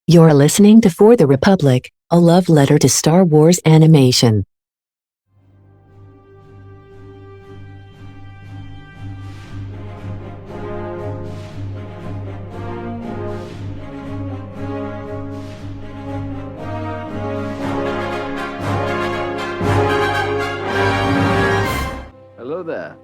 You're listening to For the Republic, a love letter to Star Wars animation. Hello there.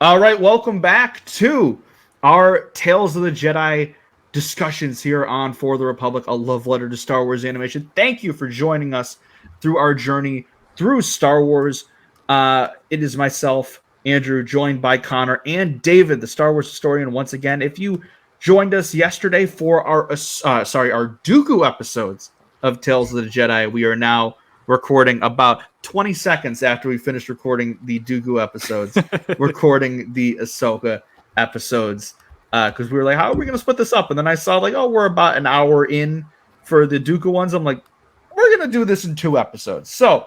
All right, welcome back to our Tales of the Jedi discussions here on For the Republic, a love letter to Star Wars animation. Thank you for joining us through our journey through Star Wars. It is myself, Andrew, joined by Conor and David, the Star Wars historian. Once again, if you joined us yesterday for our Dooku episodes of Tales of the Jedi, we are now recording about 20 seconds after we finished recording the Dooku episodes, recording the Ahsoka episodes, because we were like, how are we going to split this up? And then I saw we're about an hour in for the Dooku ones. I'm like, we're going to do this in 2 episodes. So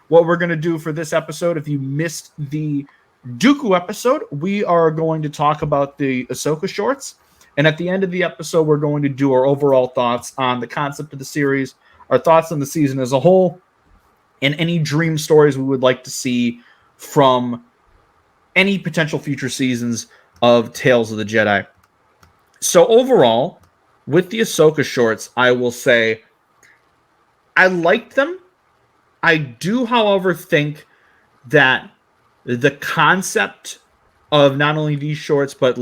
what we're going to do for this episode, if you missed the Dooku episode, we are going to talk about the Ahsoka shorts. And at the end of the episode, we're going to do our overall thoughts on the concept of the series, our thoughts on the season as a whole, and any dream stories we would like to see from any potential future seasons of Tales of the Jedi. So overall, with the Ahsoka shorts, I will say I liked them. I do, however, think that the concept of not only these shorts, but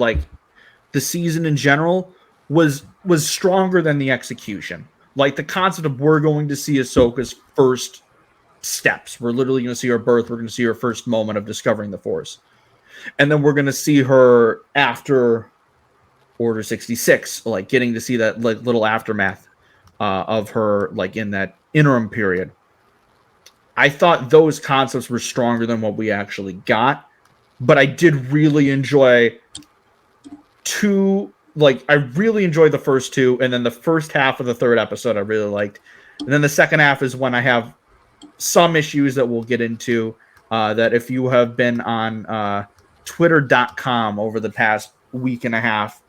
the season in general was stronger than the execution. Like the concept of we're going to see Ahsoka's first steps. We're literally going to see her birth. We're going to see her first moment of discovering the Force. And then we're going to see her after Order 66, getting to see that little aftermath of her in that interim period. I thought those concepts were stronger than what we actually got, but I did really enjoy I really enjoyed the first 2, and then the first half of the 3rd episode I really liked. And then the second half is when I have some issues that we'll get into, that if you have been on twitter.com over the past week and a half,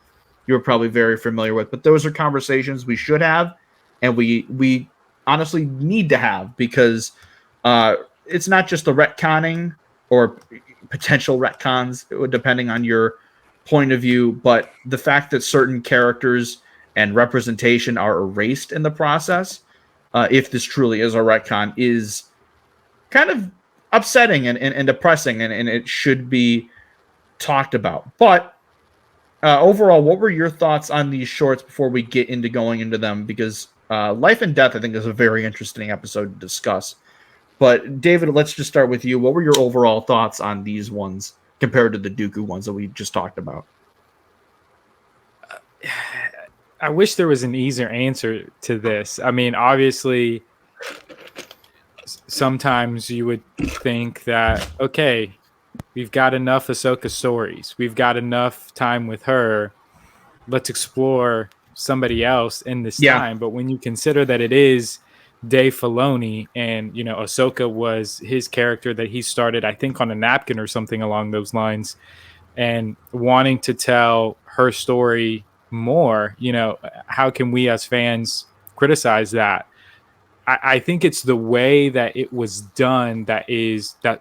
you're probably very familiar with. But those are conversations we should have, and we honestly need to have, because it's not just the retconning or potential retcons, depending on your point of view, but the fact that certain characters and representation are erased in the process, if this truly is a retcon, is kind of upsetting and depressing, and it should be talked about. But overall, what were your thoughts on these shorts before we get into going into them? Because Life and Death, I think, is a very interesting episode to discuss. But David, let's just start with you. What were your overall thoughts on these ones compared to the Dooku ones that we just talked about? I wish there was an easier answer to this. I mean, obviously, sometimes you would think that, okay, we've got enough Ahsoka stories. We've got enough time with her. Let's explore somebody else in this time. But when you consider that it is Dave Filoni, and Ahsoka was his character that he started, I think, on a napkin or something along those lines, and wanting to tell her story more, how can we as fans criticize that? I think it's the way that it was done that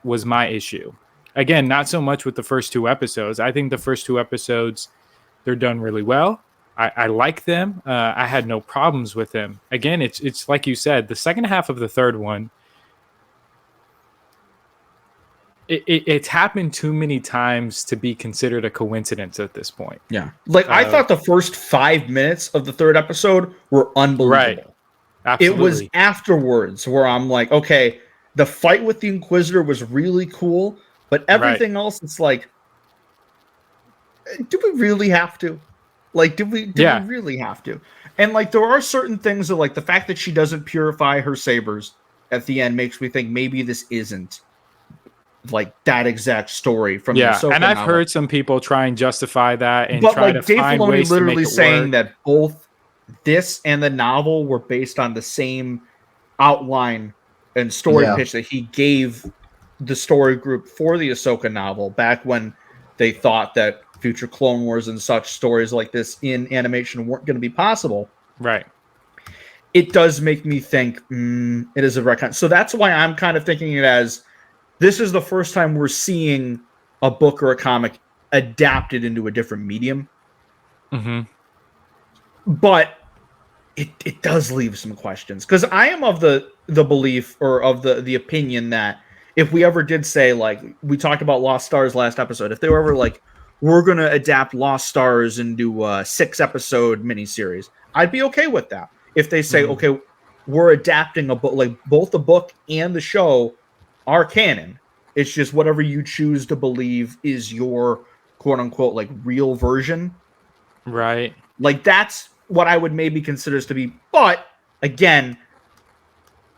was my issue. Again, not so much with the first 2 episodes. I think the first 2 episodes, they're done really well. I like them. I had no problems with them. Again, it's like you said, the second half of the 3rd one, it's happened too many times to be considered a coincidence at this point. Yeah. I thought the first 5 minutes of the 3rd episode were unbelievable. Right. Absolutely. It was afterwards where I'm like, okay, the fight with the Inquisitor was really cool, but everything else, it's like, do we really have to? Do we really have to? And there are certain things that the fact that she doesn't purify her sabers at the end makes me think maybe this isn't that exact story from the Ahsoka and I've novel. heard some people try and justify that and try to Dave find Filoni ways to make literally it saying work. that both this and the novel were based on the same outline and story pitch that he gave the story group for the Ahsoka novel back when they thought that future Clone Wars and such stories like this in animation weren't going to be possible. Right. it does make me think it is a retcon. So that's why I'm kind of thinking it as this is the first time we're seeing a book or a comic adapted into a different medium. Mm-hmm. But it does leave some questions, because I am of the belief, or of the opinion, that if we ever did say, like we talked about Lost Stars last episode, if they were ever like, we're gonna adapt Lost Stars into a 6-episode miniseries, I'd be okay with that. If they say, okay, we're adapting a book, like both the book and the show are canon, it's just whatever you choose to believe is your quote unquote like real version. Right. Like that's what I would maybe consider this to be. But again,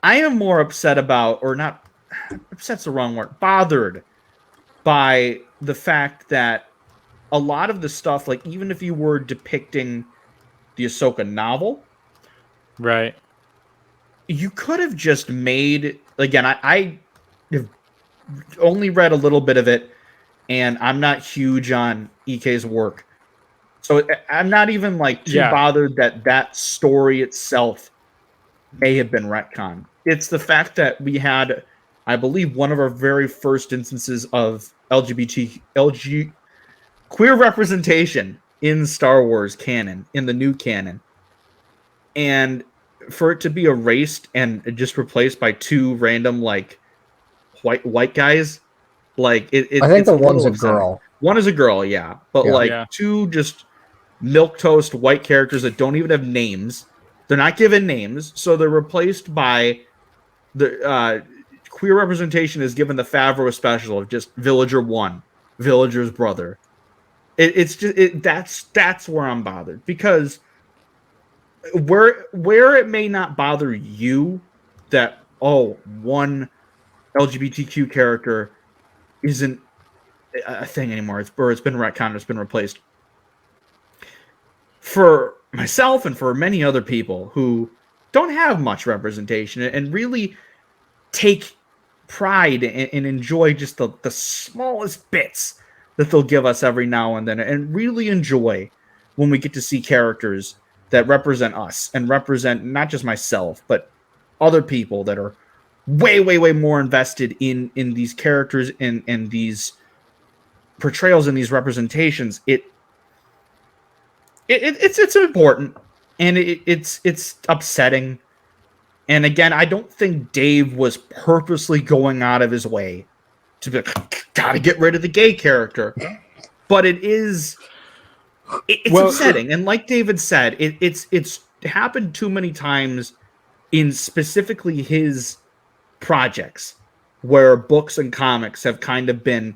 I am more upset about, or not, upset's the wrong word, bothered by the fact that a lot of the stuff, like even if you were depicting the Ahsoka novel, right, you could have just made, again, I have only read a little bit of it, and I'm not huge on EK's work. So I'm not even like too bothered that story itself may have been retconned. It's the fact that we had, I believe, one of our very first instances of queer representation in Star Wars canon, in the new canon. And for it to be erased and just replaced by 2 random like white guys, like I think the one's a girl. One is a girl, yeah. But 2 just milquetoast white characters that don't even have names. They're not given names, so they're replaced by the queer representation is given the Favreau special of just Villager 1, Villager's brother. It's just that's where I'm bothered, because where it may not bother you that one LGBTQ character isn't a thing anymore, it's been retconned, it's been replaced. For myself and for many other people who don't have much representation and really take pride and enjoy just the smallest bits that they'll give us every now and then, and really enjoy when we get to see characters that represent us and represent not just myself, but other people that are way, way, way more invested in these characters and these portrayals and these representations. It's important, and it's upsetting. And again, I don't think Dave was purposely going out of his way to be like, gotta get rid of the gay character. But it's upsetting. And like David said, it's happened too many times in specifically his projects, where books and comics have kind of been,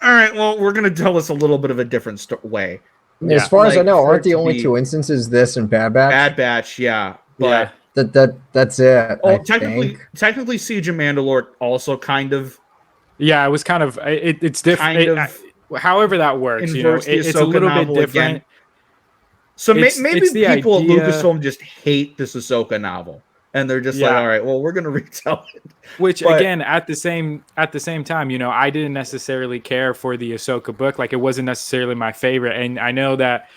all right, well, we're going to tell us a little bit of a different way. As far as I know, aren't the only 2 instances this and Bad Batch? Bad Batch, yeah. But that's it. Oh, technically, Siege of Mandalore also kind of. Yeah, it was kind of. It's different. However that works, it's a little bit different. Again. So maybe people at Lucasfilm just hate this Ahsoka novel, and they're just like, all right, well, we're gonna retell it. Which again, at the same time, I didn't necessarily care for the Ahsoka book. Like, it wasn't necessarily my favorite, and I know that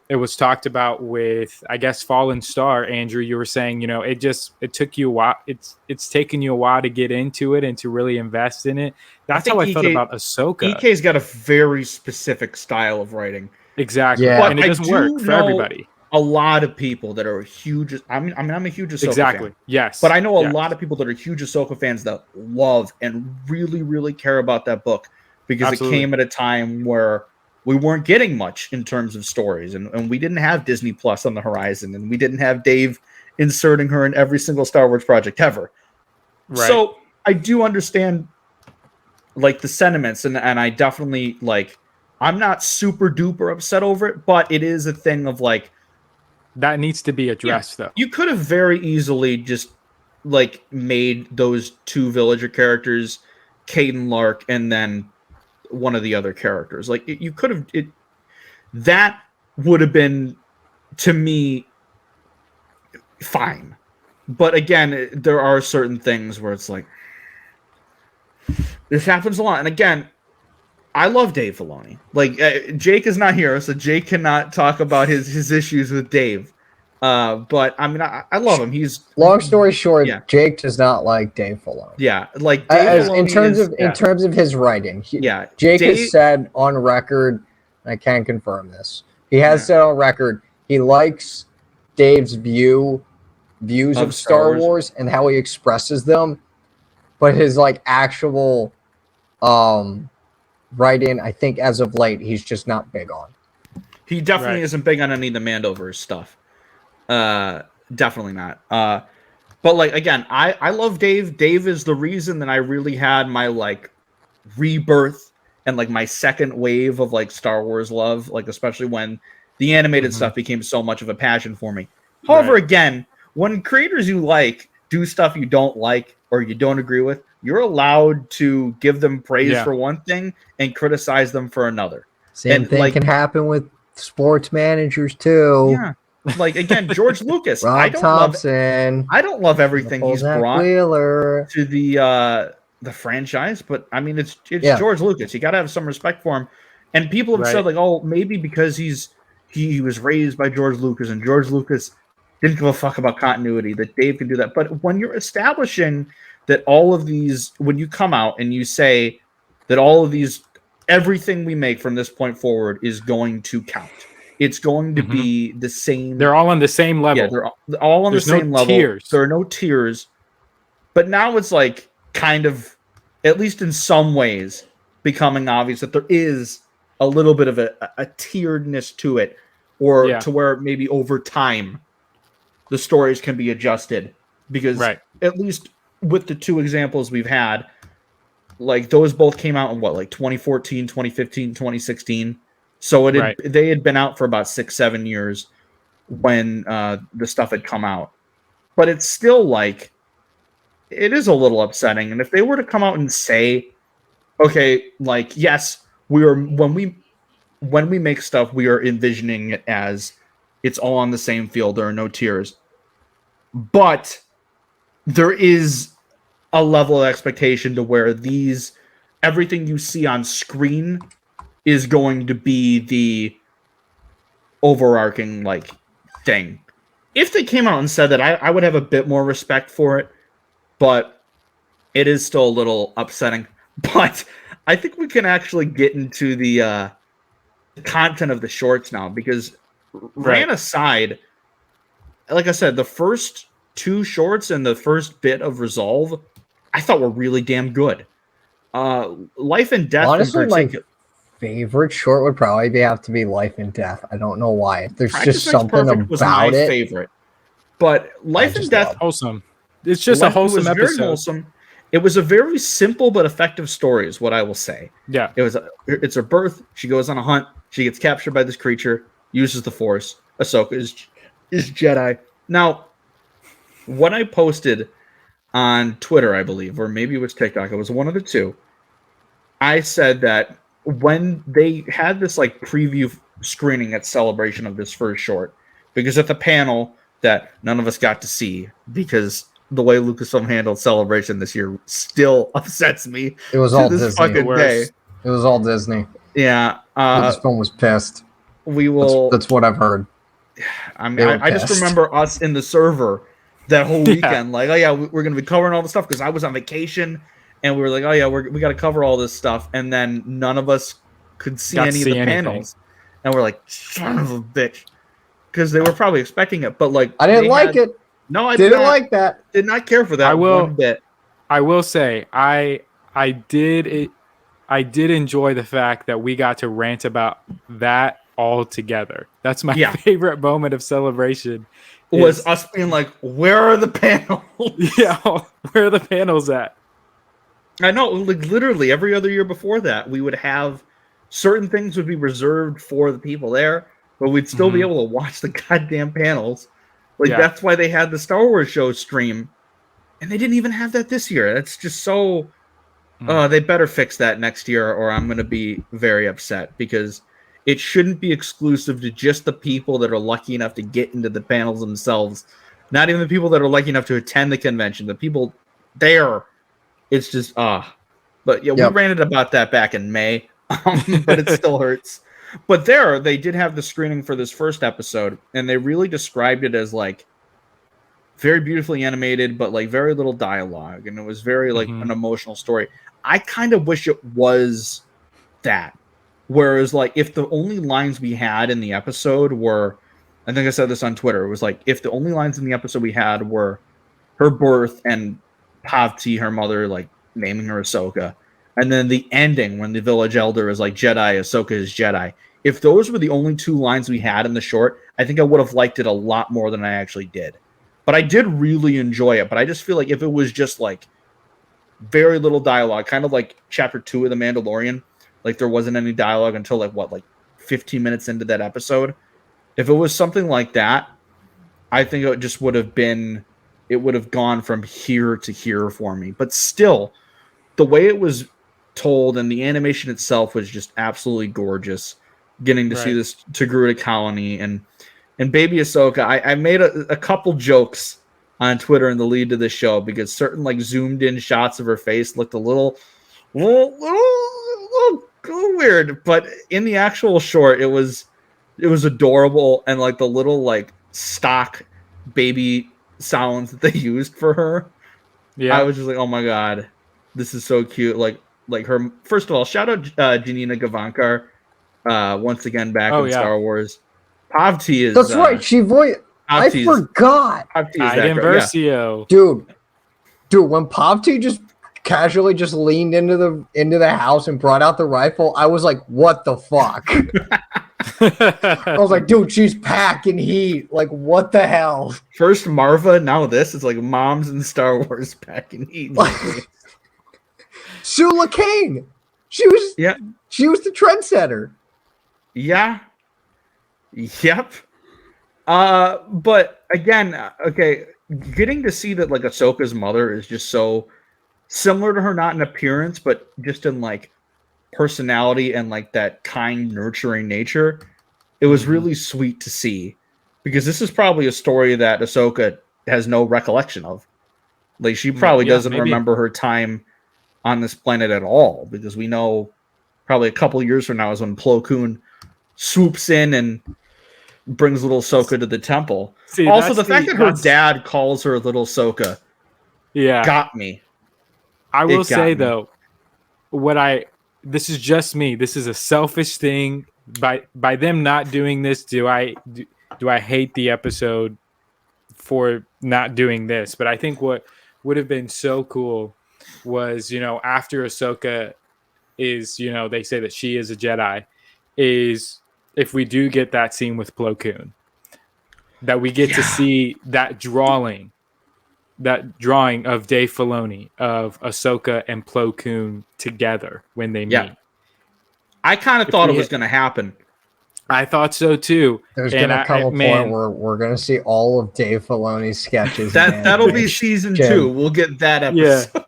it was talked about with, I guess, Fallen Star. Andrew, you were saying, it took you a while. It's taken you a while to get into it and to really invest in it. That's how I felt about Ahsoka. EK's got a very specific style of writing. Exactly. Yeah. And it doesn't work for everybody. A lot of people that are huge. I'm a huge Ahsoka fan. Yes. But I know a lot of people that are huge Ahsoka fans that love and really, really care about that book, because it came at a time where we weren't getting much in terms of stories, and we didn't have Disney Plus on the horizon, and we didn't have Dave inserting her in every single Star Wars project ever. Right. So I do understand like the sentiments, and I definitely like, I'm not super duper upset over it, but it is a thing of like, that needs to be addressed though. You could have very easily just like made those 2 villager characters Caden Lark and then one of the other characters. Like you could have that would have been, to me, fine. But again, there are certain things where it's like, this happens a lot. And again, I love Dave Filoni. Like Jake is not here, so Jake cannot talk about his issues with Dave. But I mean, I love him. He's long story short. Yeah. Jake does not like Dave Filoni. Yeah, like Dave Filoni in terms of his writing. Jake has said on record. I can confirm this. He has said on record he likes Dave's views of Star Wars and how he expresses them, but his like actual writing, I think as of late, he's just not big on. He definitely isn't big on any of the Mandoverse stuff. Definitely not. But like again, I love Dave. Dave is the reason that I really had my like rebirth and like my second wave of like Star Wars love, like especially when the animated stuff became so much of a passion for me. However, again, when creators you like do stuff you don't like or you don't agree with, you're allowed to give them praise for one thing and criticize them for another. Same thing can happen with sports managers too. Yeah. Like again, George Lucas. Rob Thompson. I don't love everything he's brought Wheeler. to the franchise, but I mean it's George Lucas. You got to have some respect for him. And people have said like, oh, maybe because he was raised by George Lucas and George Lucas didn't give a fuck about continuity, that Dave can do that. But when you're establishing that all of these, when you come out and you say that all of these, everything we make from this point forward is going to count. It's going to be the same. They're all on the same level. Yeah, they're all on the same level. Tiers. There are no tiers. But now it's like kind of, at least in some ways, becoming obvious that there is a little bit of a tieredness to it, or to where maybe over time the stories can be adjusted. Because at least with the two examples we've had, like those both came out in what, like 2014, 2015, 2016. So they had been out for about 6-7 years when the stuff had come out. But it's still like, it is a little upsetting. And if they were to come out and say, okay, like, yes, when we make stuff, we are envisioning it as it's all on the same field. There are no tiers. But there is a level of expectation to where everything you see on screen is going to be the overarching like thing. If they came out and said that, I would have a bit more respect for it, but it is still a little upsetting. But I think we can actually get into the content of the shorts now, because ran aside, like I said, the first two shorts and the first bit of Resolve I thought were really damn good. Life and Death, honestly, my favorite short would probably have to be Life and Death. I don't know why. There's just something about was my favorite. But Life and Death, wholesome. It's just a wholesome episode. Very wholesome. It was a very simple but effective story, is what I will say. Yeah. It's her birth. She goes on a hunt. She gets captured by this creature, uses the Force. Ahsoka is Jedi. Now, what I posted on Twitter, I believe, or maybe it was TikTok, it was one of the two. I said that when they had this like preview screening at Celebration of this first short, because at the panel that none of us got to see, because the way Lucasfilm handled Celebration this year still upsets me. It was all Disney. It was all Disney. Yeah. Lucasfilm was pissed. We will. That's what I've heard. I mean, I just remember us in the server that whole weekend, like, oh yeah, we're gonna be covering all the stuff, because I was on vacation. And we were like, oh yeah, we got to cover all this stuff, and then none of us could see any of the panels, and we're like, son of a bitch, because they were probably expecting it, but like, I didn't like it. No, I didn't like that. Did not care for that one bit. I will say, I did enjoy the fact that we got to rant about that all together. That's my favorite moment of Celebration. Was us being like, where are the panels? Yeah, where are the panels at? I know, like literally every other year before that, we would have certain things would be reserved for the people there, but we'd still be able to watch the goddamn panels. Like that's why they had the Star Wars show stream, and they didn't even have that this year. That's just so. They better fix that next year, or I'm going to be very upset, because it shouldn't be exclusive to just the people that are lucky enough to get into the panels themselves. Not even the people that are lucky enough to attend the convention. The people there. It's just but yeah, we ranted about that back in May, but it still hurts. But they did have the screening for this first episode, and they really described it as like very beautifully animated, but like very little dialogue, and it was very like an emotional story. I kind of wish it was that. Whereas like if the only lines we had in the episode were, I think I said this on Twitter, it was like if the only lines in the episode we had were her birth and Pavti, her mother, like naming her Ahsoka, and then the ending when the village elder is like Jedi, Ahsoka is Jedi. If those were the only two lines we had in the short, I think I would have liked it a lot more than I actually did. But I did really enjoy it. But I just feel like if it was just like very little dialogue, kind of like Chapter 2 of The Mandalorian, like there wasn't any dialogue until like 15 minutes into that episode. If it was something like that, I think it just would have been, it would have gone from here to here for me. But still, the way it was told and the animation itself was just absolutely gorgeous. Getting to see this Togruta colony and baby Ahsoka. I made a couple jokes on Twitter in the lead to this show because certain like zoomed in shots of her face looked a little weird, but in the actual short, it was adorable, and like the little like stock baby sounds that they used for her. Yeah, I was just like, oh my god, this is so cute. Like her. First of all, shout out Janina Gavankar. Once again back in Star Wars. Pavti is that's right. She voiced. I forgot. Versio. Dude, when Pavti just casually just leaned into the house and brought out the rifle, I was like, what the fuck? I was like, dude, she's packing heat. Like, what the hell? First Marva, now this. It's like moms in Star Wars packing heat. Sula Kane. She was the trendsetter. Yeah. Yep. But again, okay, getting to see that like Ahsoka's mother is just so similar to her, not in appearance, but just in like personality and like that kind, nurturing nature. It was really sweet to see, because this is probably a story that Ahsoka has no recollection of. Like she probably doesn't remember her time on this planet at all, because we know probably a couple years from now is when Plo Koon swoops in and brings little Ahsoka to the temple. See, also, the fact that her dad calls her little Ahsoka got me. I will say, though, this is just me. This is a selfish thing. By them not doing this, do I hate the episode for not doing this? But I think what would have been so cool was, after Ahsoka is, they say that she is a Jedi, is if we do get that scene with Plo Koon, that we get to see that drawing of Dave Filoni of Ahsoka and Plo Koon together when they meet. I kind of thought it was going to happen. I thought so too. There's going to come a point where we're going to see all of Dave Filoni's sketches. That'll be season 2. We'll get that episode. Yeah.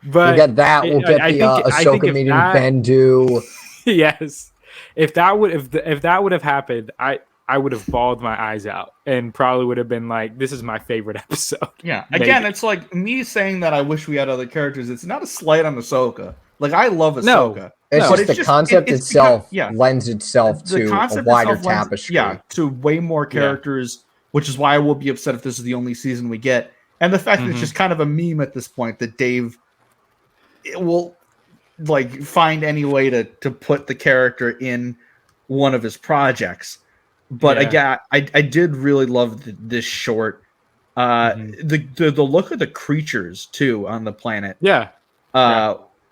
But we'll get that. We'll get Ahsoka meeting Bendu. Yes. If that would have happened, I would have bawled my eyes out and probably would have been like, this is my favorite episode. Yeah. Again, it's like me saying that I wish we had other characters. It's not a slight on Ahsoka. Like, I love Ahsoka. No. It's just the concept itself lends itself to a wider tapestry. To way more characters, which is why I will be upset if this is the only season we get. And the fact that it's just kind of a meme at this point that Dave will like find any way to put the character in one of his projects. But again, I did really love this short. The look of the creatures too on the planet.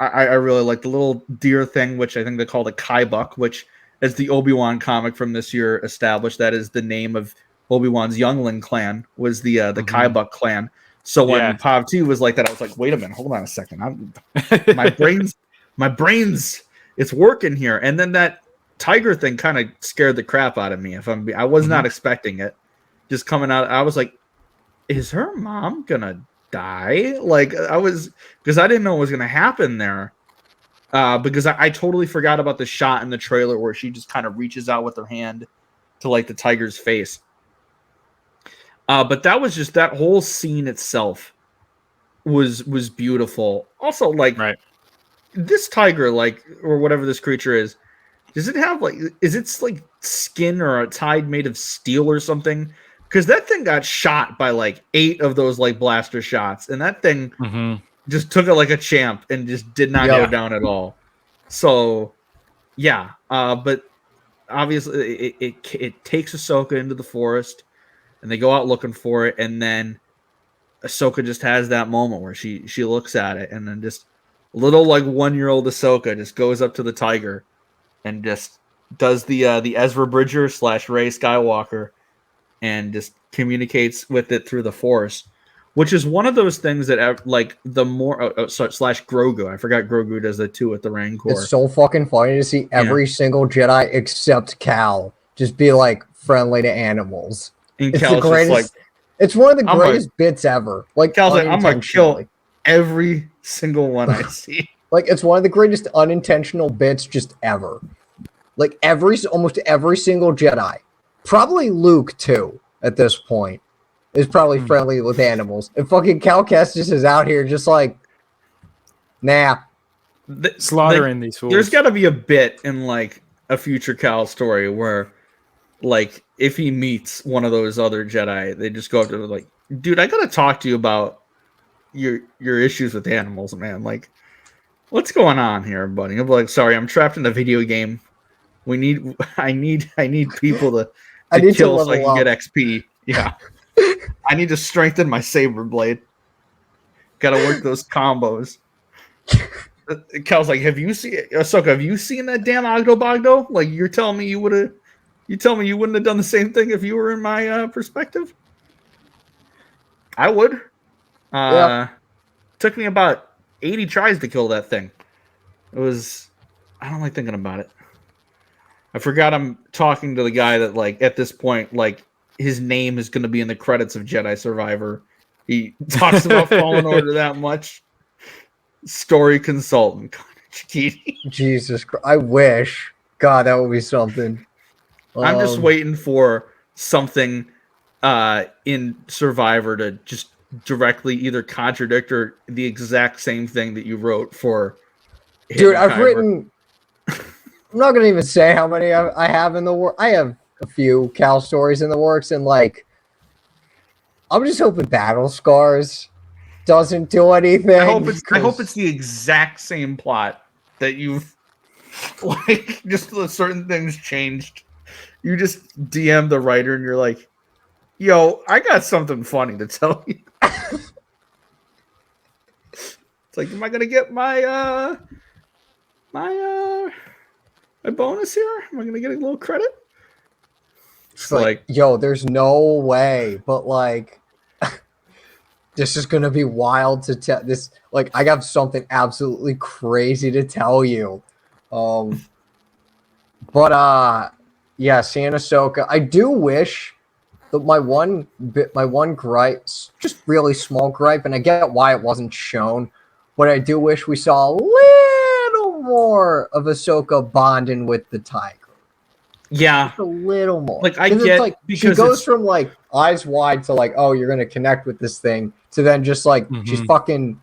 I really like the little deer thing, which I think they call the Kaibuck, which, as the Obi-Wan comic from this year established, that is the name of Obi-Wan's youngling clan, was the Kaibuck clan. So when Pavti was like that, I was like, wait a minute, hold on a second. My brains, it's working here. And then that tiger thing kind of scared the crap out of me. I was not expecting it. Just coming out, I was like, is her mom gonna die? Like, because I didn't know what was gonna happen there. Because I totally forgot about the shot in the trailer where she just kind of reaches out with her hand to like the tiger's face. But that was just, that whole scene itself was beautiful. Also, like, this tiger, like, or whatever this creature is, Does it have like? Is it like skin or a hide made of steel or something? Because that thing got shot by like 8 of those like blaster shots, and that thing just took it like a champ and just did not go down at all. So, yeah, but obviously it takes Ahsoka into the forest, and they go out looking for it, and then Ahsoka just has that moment where she looks at it, and then just little like 1-year-old Ahsoka just goes up to the tiger and just does the Ezra Bridger / Rey Skywalker, and just communicates with it through the Force, which is one of those things that like the more / Grogu. I forgot Grogu does that too with the Rancor. It's so fucking funny to see every single Jedi except Cal just be like friendly to animals. And it's Cal's the greatest. Like, it's one of the greatest bits ever. Like Cal's like, I'm gonna kill every single one I see. Like it's one of the greatest unintentional bits just ever. Like almost every single Jedi, probably Luke too at this point, is probably friendly with animals. And fucking Cal Kestis is out here just like, nah. Slaughtering these fools. There's got to be a bit in like a future Cal story where, like, if he meets one of those other Jedi, they just go up to him like, dude, I gotta talk to you about your issues with animals, man. Like, what's going on here, buddy? I'm like, sorry, I'm trapped in a video game. I need people to kill so I can get XP. Yeah. I need to strengthen my saber blade. Gotta work those combos. Cal's like, Ahsoka, have you seen that damn Ogdo Bogdo? Like, you're telling me you wouldn't have done the same thing if you were in my perspective? I would. Took me about 80 tries to kill that thing. I don't like thinking about it. I forgot I'm talking to the guy that, like, at this point, like, his name is going to be in the credits of Jedi Survivor. He talks about Fallen Order that much. Story consultant. Jesus Christ. I wish. God, that would be something. I'm just waiting for something in Survivor to just directly either contradict or the exact same thing that you wrote for. Dude, I've written... I'm not going to even say how many I have in the work. I have a few Cal stories in the works, and like, I'm just hoping Battle Scars doesn't do anything. I hope it's the exact same plot that you've like, just the certain things changed. You just DM the writer and you're like, yo, I got something funny to tell you. It's like, am I gonna get my bonus here? Am I gonna get a little credit? It's like, yo, there's no way, but like, this is gonna be wild to tell this. Like, I got something absolutely crazy to tell you. Yeah, seeing Ahsoka. I do wish that my one gripe, just really small gripe, and I get why it wasn't shown, but I do wish we saw a little more of Ahsoka bonding with the tiger. Yeah, just a little more. Like, I get, like, she goes from like eyes wide to like, oh, you're gonna connect with this thing, to then just like she's fucking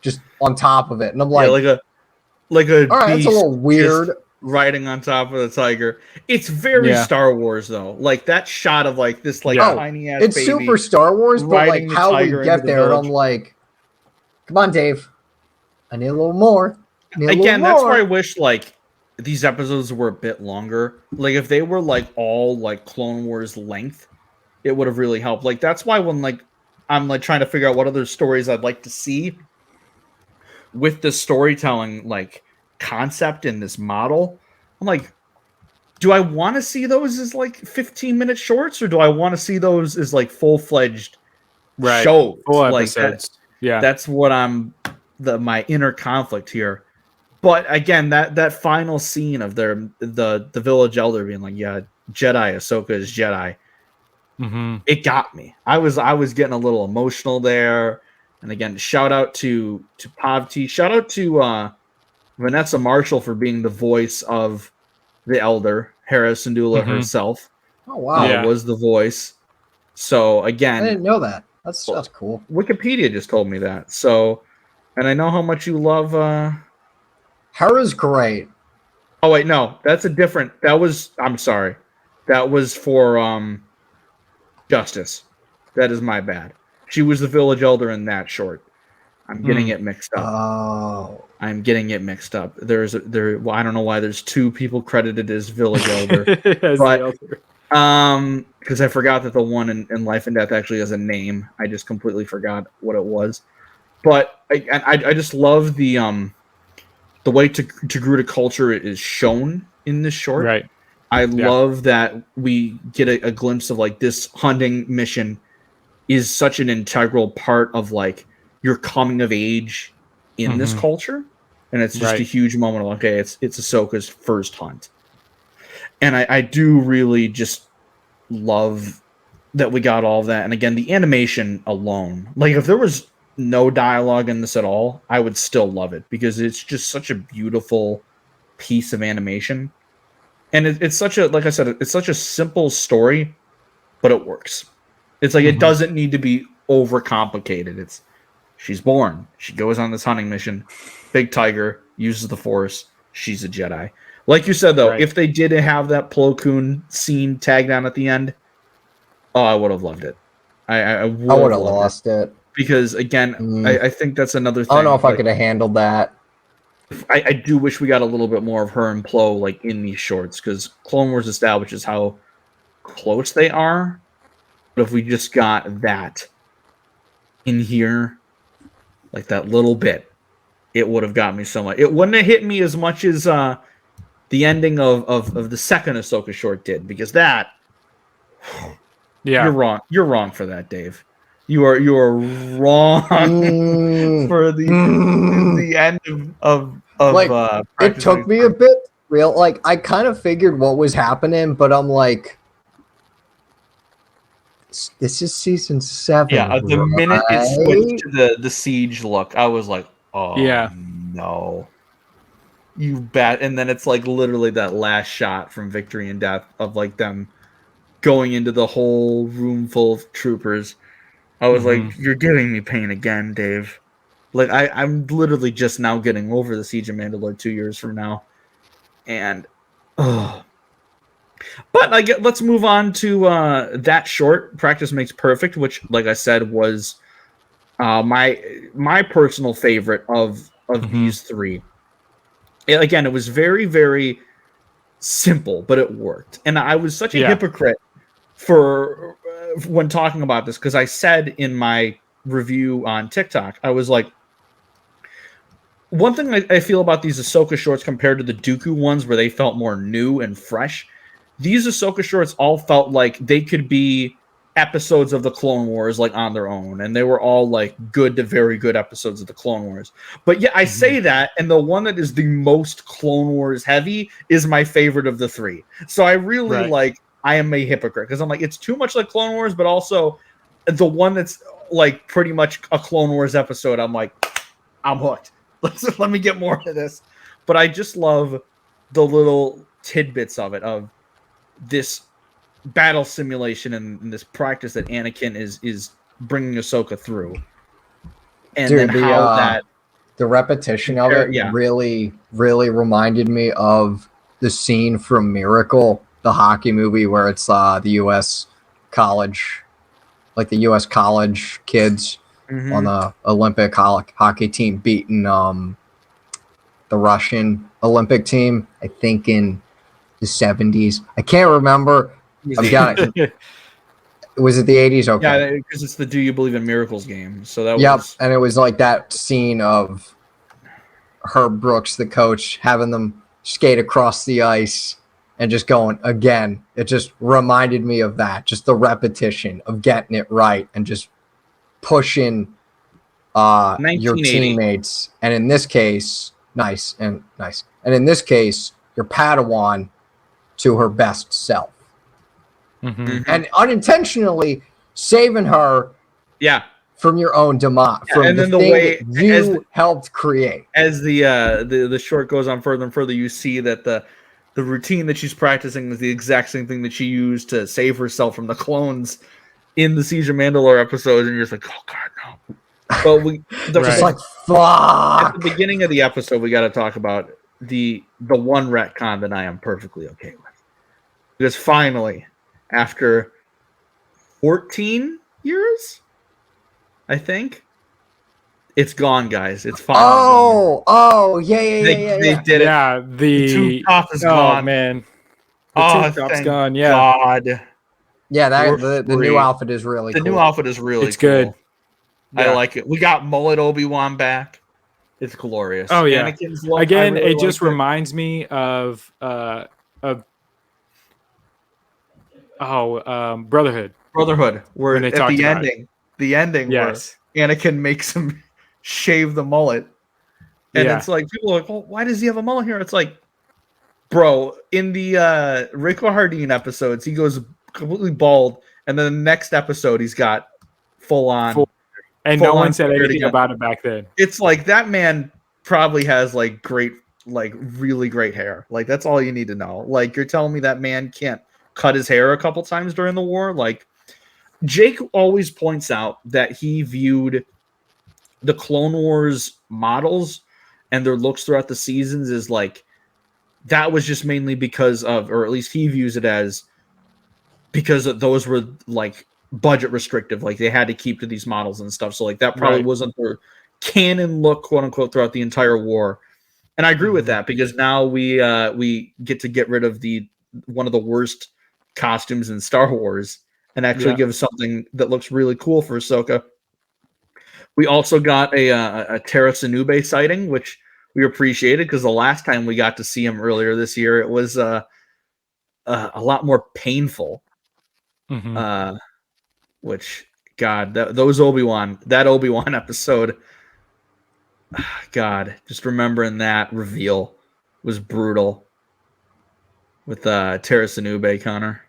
just on top of it, and I'm like, yeah, like a all right, that's a little weird. Riding on top of the tiger. It's very Star Wars though. Like that shot of like this like tiny ass it's baby super Star Wars, but like how we get there, and I'm like, come on, Dave, I need a little more. That's why I wish like these episodes were a bit longer. Like if they were like all like Clone Wars length, it would have really helped. Like that's why when like I'm like trying to figure out what other stories I'd like to see with the storytelling like concept in this model, I'm like, do I want to see those as like 15-minute shorts, or do I want to see those as like full-fledged shows? Full like episodes. That's what my inner conflict here. But again, that final scene of the village elder being like, yeah, Jedi, Ahsoka is Jedi. It got me. I was getting a little emotional there. And again, shout out to Pavti. Shout out to Vanessa Marshall for being the voice of the elder. Hera Syndulla herself was the voice. So again, I didn't know that. That's cool. Wikipedia just told me that. So, and I know how much you love. Hera's great. Oh wait, no, that's a different. I'm sorry, that was for Justice. That is my bad. She was the village elder in that short. I'm getting it mixed up. Oh, I'm getting it mixed up. Well, I don't know why there's two people credited as village elder, but because I forgot that the one in Life and Death actually has a name. I just completely forgot what it was. But I just love the way Togruta culture is shown in this short. Right. I love that we get a glimpse of like this hunting mission is such an integral part of like your coming of age in this culture, and it's just a huge moment of okay, it's Ahsoka's first hunt, and I do really just love that we got all of that. And again, the animation alone, like if there was no dialogue in this at all, I would still love it because it's just such a beautiful piece of animation. And it's such a, like I said, it's such a simple story, but it works. It's like it doesn't need to be overcomplicated. It's she's born, she goes on this hunting mission, big tiger, uses the Force, she's a Jedi. Like you said though, if they didn't have that Plo Koon scene tagged on at the end, oh, I would have loved it. I would have lost it. Because again, I think that's another thing. I don't know if I could have handled that. I do wish we got a little bit more of her and Plo like in these shorts, because Clone Wars establishes how close they are. But if we just got that in here, like that little bit, it would have got me so much. It wouldn't have hit me as much as the ending of the second Ahsoka short did, because that, you're wrong. You're wrong for that, Dave. You are wrong for the end of like it took me a bit real. Like I kind of figured what was happening, but I'm like, this is season 7. Yeah, the minute it switched to the siege look, I was like, oh no, you bet. And then it's like literally that last shot from Victory and Death of like them going into the whole room full of troopers. I was like, you're giving me pain again, Dave. Like, I'm literally just now getting over the Siege of Mandalore 2 years from now. And, but let's move on to that short, Practice Makes Perfect, which, like I said, was my personal favorite of these three. Again, it was very, very simple, but it worked. And I was such a hypocrite for when talking about this, because I said in my review on TikTok, I was like, one thing I feel about these Ahsoka shorts compared to the Dooku ones where they felt more new and fresh, these Ahsoka shorts all felt like they could be episodes of the Clone Wars like on their own, and they were all like good to very good episodes of the Clone Wars. But yeah, I say that, and the one that is the most Clone Wars heavy is my favorite of the three. So I really like, I am a hypocrite because I'm like, it's too much like Clone Wars, but also the one that's like pretty much a Clone Wars episode, I'm like, I'm hooked. Let me get more of this. But I just love the little tidbits of it, of this battle simulation and this practice that Anakin is bringing Ahsoka through. And dude, then how that the repetition of it really, really reminded me of the scene from Miracle, the hockey movie, where it's the U.S. college, like the U.S. college kids on the Olympic hockey team beating the Russian Olympic team, I think in the 70s. I can't remember. I've got it. Was it the 80s? Okay. Yeah, because it's the Do You Believe in Miracles game. So that was... and it was like that scene of Herb Brooks, the coach, having them skate across the ice and just going again. It just reminded me of that. Just the repetition of getting it right and just pushing your teammates. And in this case, nice. And in this case, your Padawan to her best self. And unintentionally saving her from your own demise, from the thing that you helped create. As the short goes on further and further, you see that the routine that she's practicing is the exact same thing that she used to save herself from the clones in the Siege of Mandalore episode, and you're just like, oh god, no. But just like, fuck. At the beginning of the episode, we got to talk about the one retcon that I am perfectly okay with. Because finally, after 14 years, I think, it's gone, guys. It's finally gone. Yeah. They did it. Yeah, the tooth top is gone. Man. The tooth top's gone, yeah. God. Yeah, the new outfit is really cool. The new outfit is really it's cool. Good. Yeah. I like it. We got mullet Obi-Wan back. It's glorious. Oh yeah. Anakin's look, again, really it just reminds me of Brotherhood. Where at the ending yes. where Anakin makes him shave the mullet. And it's like, people are like, well, why does he have a mullet here? It's like, bro, in the Rico Hardin episodes, he goes completely bald, and then the next episode he's got full on. And no one said anything about it back then. It's like that man probably has like really great hair. Like that's all you need to know. Like you're telling me that man can't cut his hair a couple times during the war? Like Jake always points out that he viewed the Clone Wars models and their looks throughout the seasons is like that was just mainly because of, or at least he views it as, because those were like budget restrictive, like they had to keep to these models and stuff. So like that probably wasn't their canon look, quote unquote, throughout the entire war. And I agree with that because now we get rid of one of the worst costumes in Star Wars and actually give something that looks really cool for Ahsoka. We also got a Tara Sinube sighting, which we appreciated because the last time we got to see him earlier this year, it was a lot more painful. Mm-hmm. Which, God, that Obi-Wan episode, God, just remembering that reveal was brutal with Tara Sinube, Conor.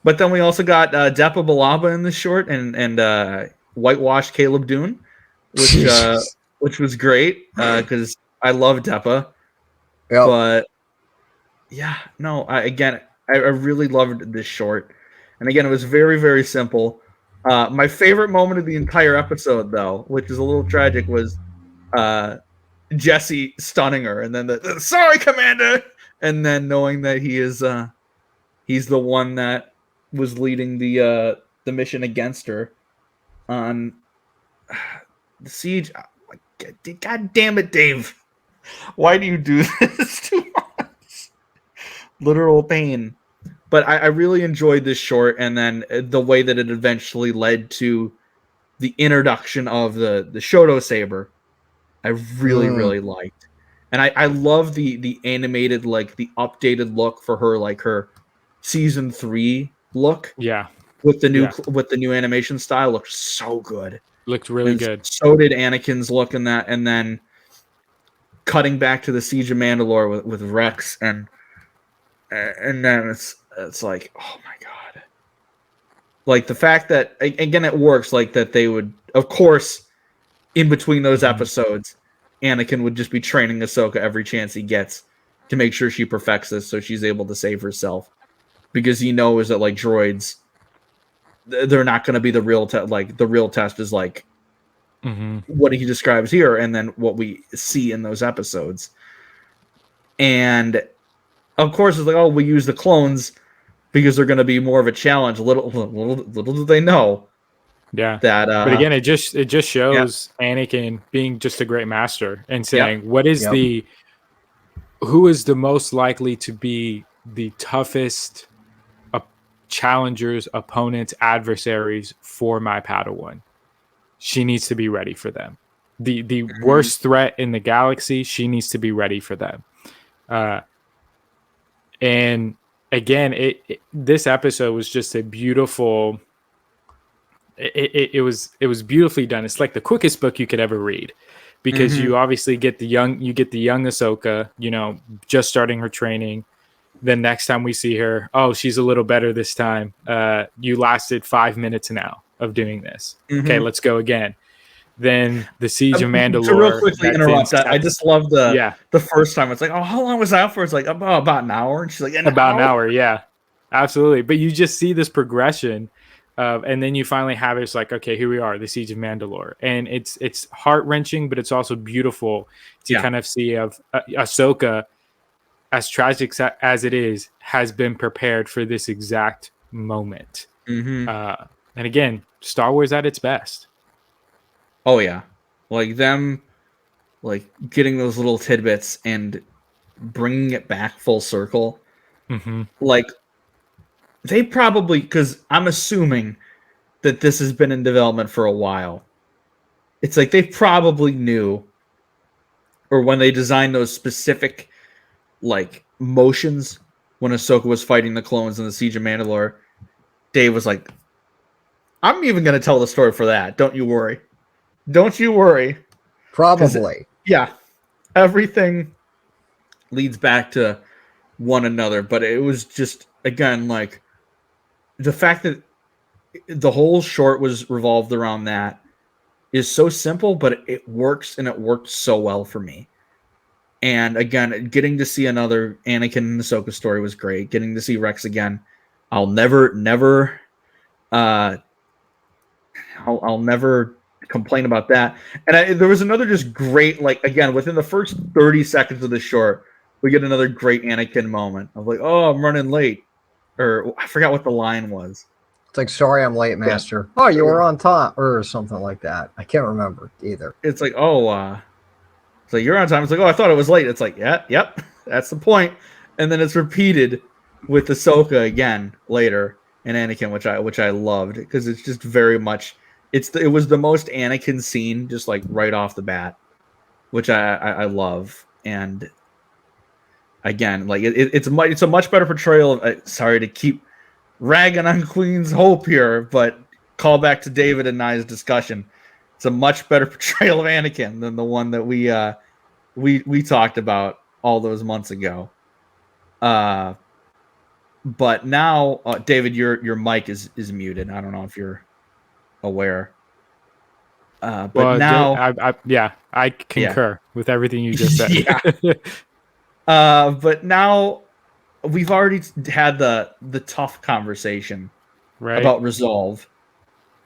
But then we also got Depa Billaba in the short and whitewashed Caleb Dune, which was great because I love Depa. Yep. But yeah, no, I really loved this short. And again, it was very, very simple. My favorite moment of the entire episode, though, which is a little tragic, was Jesse stunning her. And then sorry, Commander! And then knowing that he's the one that was leading the mission against her on the siege. God damn it, Dave. Why do you do this to us? Literal pain. But I really enjoyed this short, and then the way that it eventually led to the introduction of the Shoto saber, I really, really liked. And I love the animated, like the updated look for her, like her season 3 look. Yeah. With the new animation style, looked so good. Looked really good. So did Anakin's look in that, and then cutting back to the Siege of Mandalore with Rex, and then it's like, oh my God. Like the fact that, again, it works, like that they would, of course, in between those episodes, Anakin would just be training Ahsoka every chance he gets to make sure she perfects this so she's able to save herself. Because he knows that, like, droids, they're not going to be the real test. Like, the real test is, like, what he describes here and then what we see in those episodes. And, of course, it's like, oh, we use the clones because they're going to be more of a challenge. Little do they know. Yeah. That, but again, it just shows Anakin being just a great master and saying, what is who is the most likely to be the toughest challengers, opponents, adversaries for my Padawan? She needs to be ready for them. The worst threat in the galaxy, she needs to be ready for them. And again, this episode was just a beautiful. It was beautifully done. It's like the quickest book you could ever read, because you obviously get the young Ahsoka, just starting her training. Then next time we see her, she's a little better this time. You lasted 5 minutes now of doing this. Okay, let's go again. Then the Siege of Mandalore. To real quickly interrupt that, I just love the first time. It's like, how long was that for? It's like about an hour, and she's like, an hour. Yeah, absolutely. But you just see this progression And then you finally have it's like, okay, here we are, the Siege of Mandalore, and it's heart wrenching, but it's also beautiful to kind of see of Ahsoka, as tragic as it is, has been prepared for this exact moment. Mm-hmm. And again, Star Wars at its best. Oh yeah, like them, like getting those little tidbits and bringing it back full circle. Mm-hmm. Like they probably, because I'm assuming that this has been in development for a while. It's like they probably knew, or when they designed those specific like motions when Ahsoka was fighting the clones in the Siege of Mandalore, Dave was like, I'm even going to tell the story for that. Don't you worry. Don't you worry. Probably. Yeah. Everything leads back to one another. But it was just, again, like the fact that the whole short was revolved around that is so simple, but it works, and it worked so well for me. And again, getting to see another Anakin and Ahsoka story was great. Getting to see Rex again, I'll never complain about that. And there was another just great, like, again, within the first 30 seconds of the short, we get another great Anakin moment of like, oh, I'm running late. Or I forgot what the line was. It's like, sorry, I'm late, Master. Yeah. Oh, you were on time, or something like that. I can't remember either. It's like, oh, so you're on time. It's like, oh, I thought it was late. It's like, yeah, yep, that's the point. And then it's repeated with Ahsoka again later and Anakin, which I loved, because it's just very much it was the most Anakin scene just like right off the bat, which I love. And again, like it's a much better portrayal of. Sorry to keep ragging on Queen's Hope here, but call back to David and I's discussion. It's a much better portrayal of Anakin than the one that we talked about all those months ago. But now, David, your mic is muted. I don't know if you're aware. But well, now, I concur with everything you just said. Yeah. But now we've already had the tough conversation about Resolve.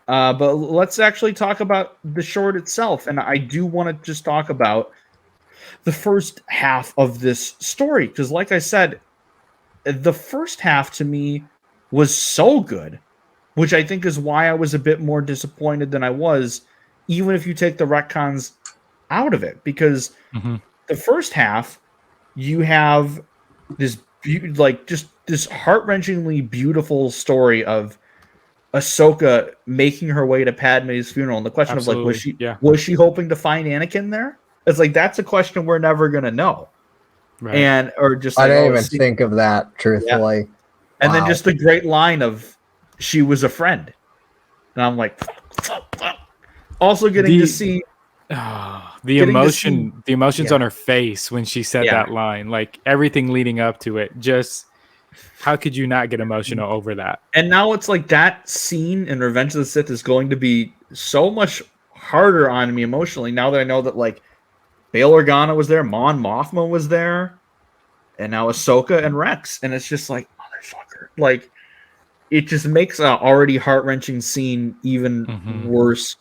But let's actually talk about the short itself. And I do want to just talk about the first half of this story. Because like I said, the first half to me was so good, which I think is why I was a bit more disappointed than I was, even if you take the retcons out of it. Because the first half, you have this just this heart-wrenchingly beautiful story of Ahsoka making her way to Padme's funeral, and the question of like, was she hoping to find Anakin there? It's like, that's a question we're never gonna know. Right. And or just I didn't even think of that, truthfully. Yeah. And then just the great line of she was a friend. And I'm like, also getting to see the emotions on her face when she said that line, like everything leading up to it, just how could you not get emotional over that? And now it's like that scene in Revenge of the Sith is going to be so much harder on me emotionally now that I know that like Bail Organa was there, Mon Mothma was there, and now Ahsoka and Rex. And it's just like, motherfucker. Like, it just makes an already heart-wrenching scene even worse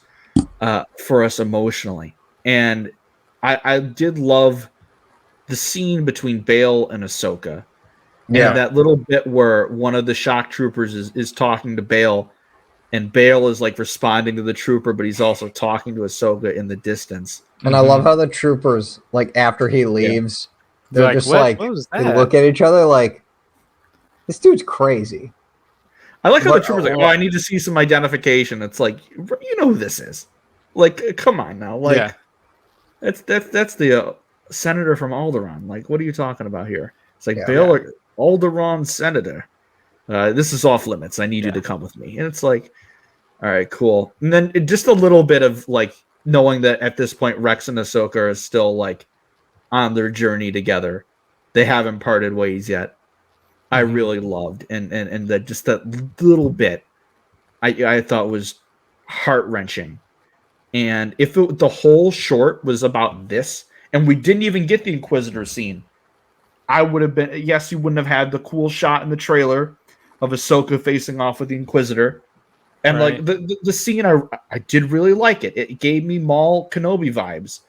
for us emotionally. And I did love the scene between Bail and Ahsoka. Yeah. And that little bit where one of the shock troopers is talking to Bail, and Bail is like responding to the trooper, but he's also talking to Ahsoka in the distance. And I love how the troopers, like after he leaves, they're just like they look at each other like, this dude's crazy. I like how the trooper's like, oh, I need to see some identification. It's like, you know who this is. Like, come on now. Like, that's the senator from Alderaan. Like, what are you talking about here? It's like, Bail Alderaan senator. This is off limits. I need you to come with me. And it's like, all right, cool. And then just a little bit of like knowing that at this point Rex and Ahsoka are still like on their journey together. They haven't parted ways yet. I really loved, and that just that little bit I thought was heart-wrenching. And if the whole short was about this, and we didn't even get the Inquisitor scene, I would have been, yes, you wouldn't have had the cool shot in the trailer of Ahsoka facing off with the Inquisitor, And like the scene, I did really like it. It gave me Maul Kenobi vibes.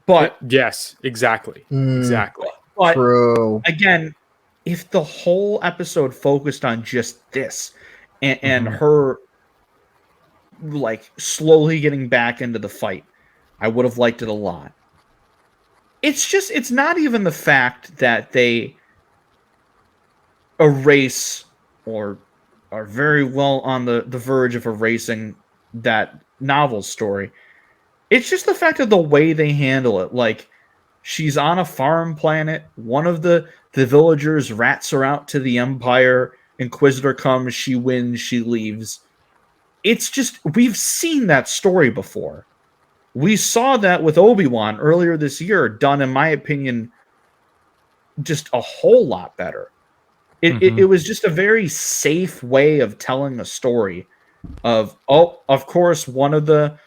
But yes, exactly. Exactly. But true. Again, if the whole episode focused on just this and her like slowly getting back into the fight, I would have liked it a lot. It's not even the fact that they erase or are very well on the verge of erasing that novel story. It's just the fact of the way they handle it. Like, she's on a farm planet. One of the villagers rats her out to the Empire. Inquisitor comes, she wins, she leaves. It's just, we've seen that story before. We saw that with Obi-Wan earlier this year, done, in my opinion, just a whole lot better. It was just a very safe way of telling a story of, of course, one of the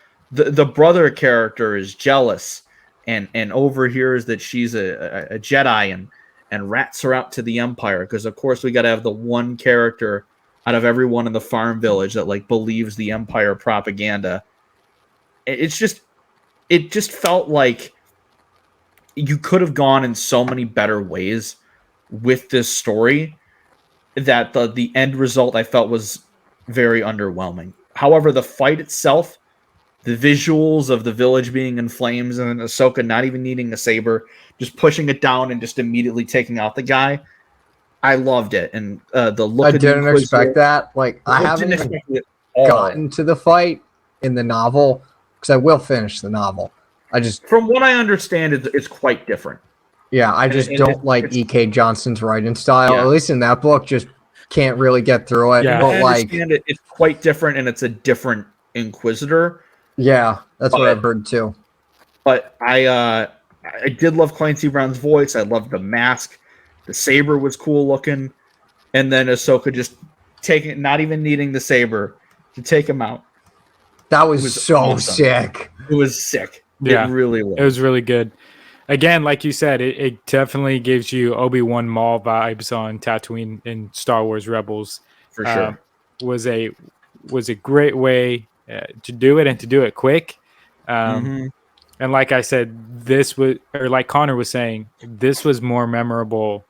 brother character is jealous and overhears that she's a Jedi and rats her out to the Empire, because of course we got to have the one character out of everyone in the farm village that like believes the Empire propaganda. It just felt like you could have gone in so many better ways with this story that the end result I felt was very underwhelming. However, the fight itself, the visuals of the village being in flames and Ahsoka not even needing a saber, just pushing it down and just immediately taking out the guy, I loved it. And the look I didn't expect that. Like, I haven't even gotten to the fight in the novel, because I will finish the novel. From what I understand, it's quite different. Yeah, I just don't like E.K. Johnson's writing style. Yeah. At least in that book, just can't really get through it. Yeah. But I understand it's quite different, and it's a different Inquisitor. Yeah, that's what I've heard too. But I did love Clancy Brown's voice. I loved the mask. The saber was cool looking. And then Ahsoka just not even needing the saber to take him out. That was so awesome. sick. It was sick. Yeah, it really was. It was really good. Again, like you said, it definitely gives you Obi-Wan Maul vibes on Tatooine in Star Wars Rebels. For sure. Was a great way to do it, and to do it quick. And like I said, this was, or like Conor was saying, this was more memorable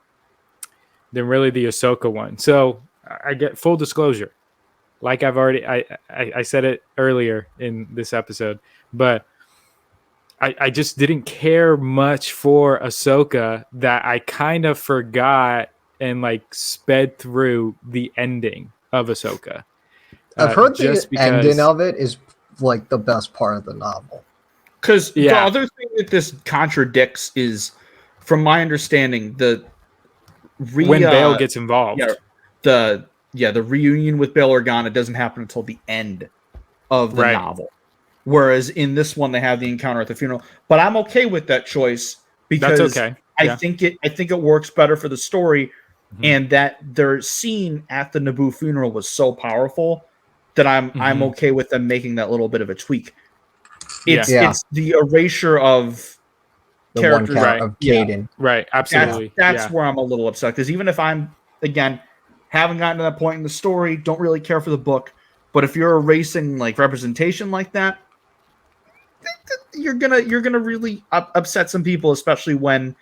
than really the Ahsoka one. So I get full disclosure. Like I've already, I said it earlier in this episode, but I just didn't care much for Ahsoka, that I kind of forgot and like sped through the ending of Ahsoka. I've heard the ending of it is like the best part of the novel. Because the other thing that this contradicts is, from my understanding, when Bail gets involved. The reunion with Bail Organa doesn't happen until the end of the novel. Whereas in this one, they have the encounter at the funeral. But I'm okay with that choice, because that's okay. I think it works better for the story, and that their scene at the Naboo funeral was so powerful that I'm okay with them making that little bit of a tweak. It's the erasure of the characters of Caden. Right, absolutely. That's where I'm a little upset, because even if I'm, again, haven't gotten to that point in the story, don't really care for the book, but if you're erasing like representation like that, you're gonna really upset some people, especially when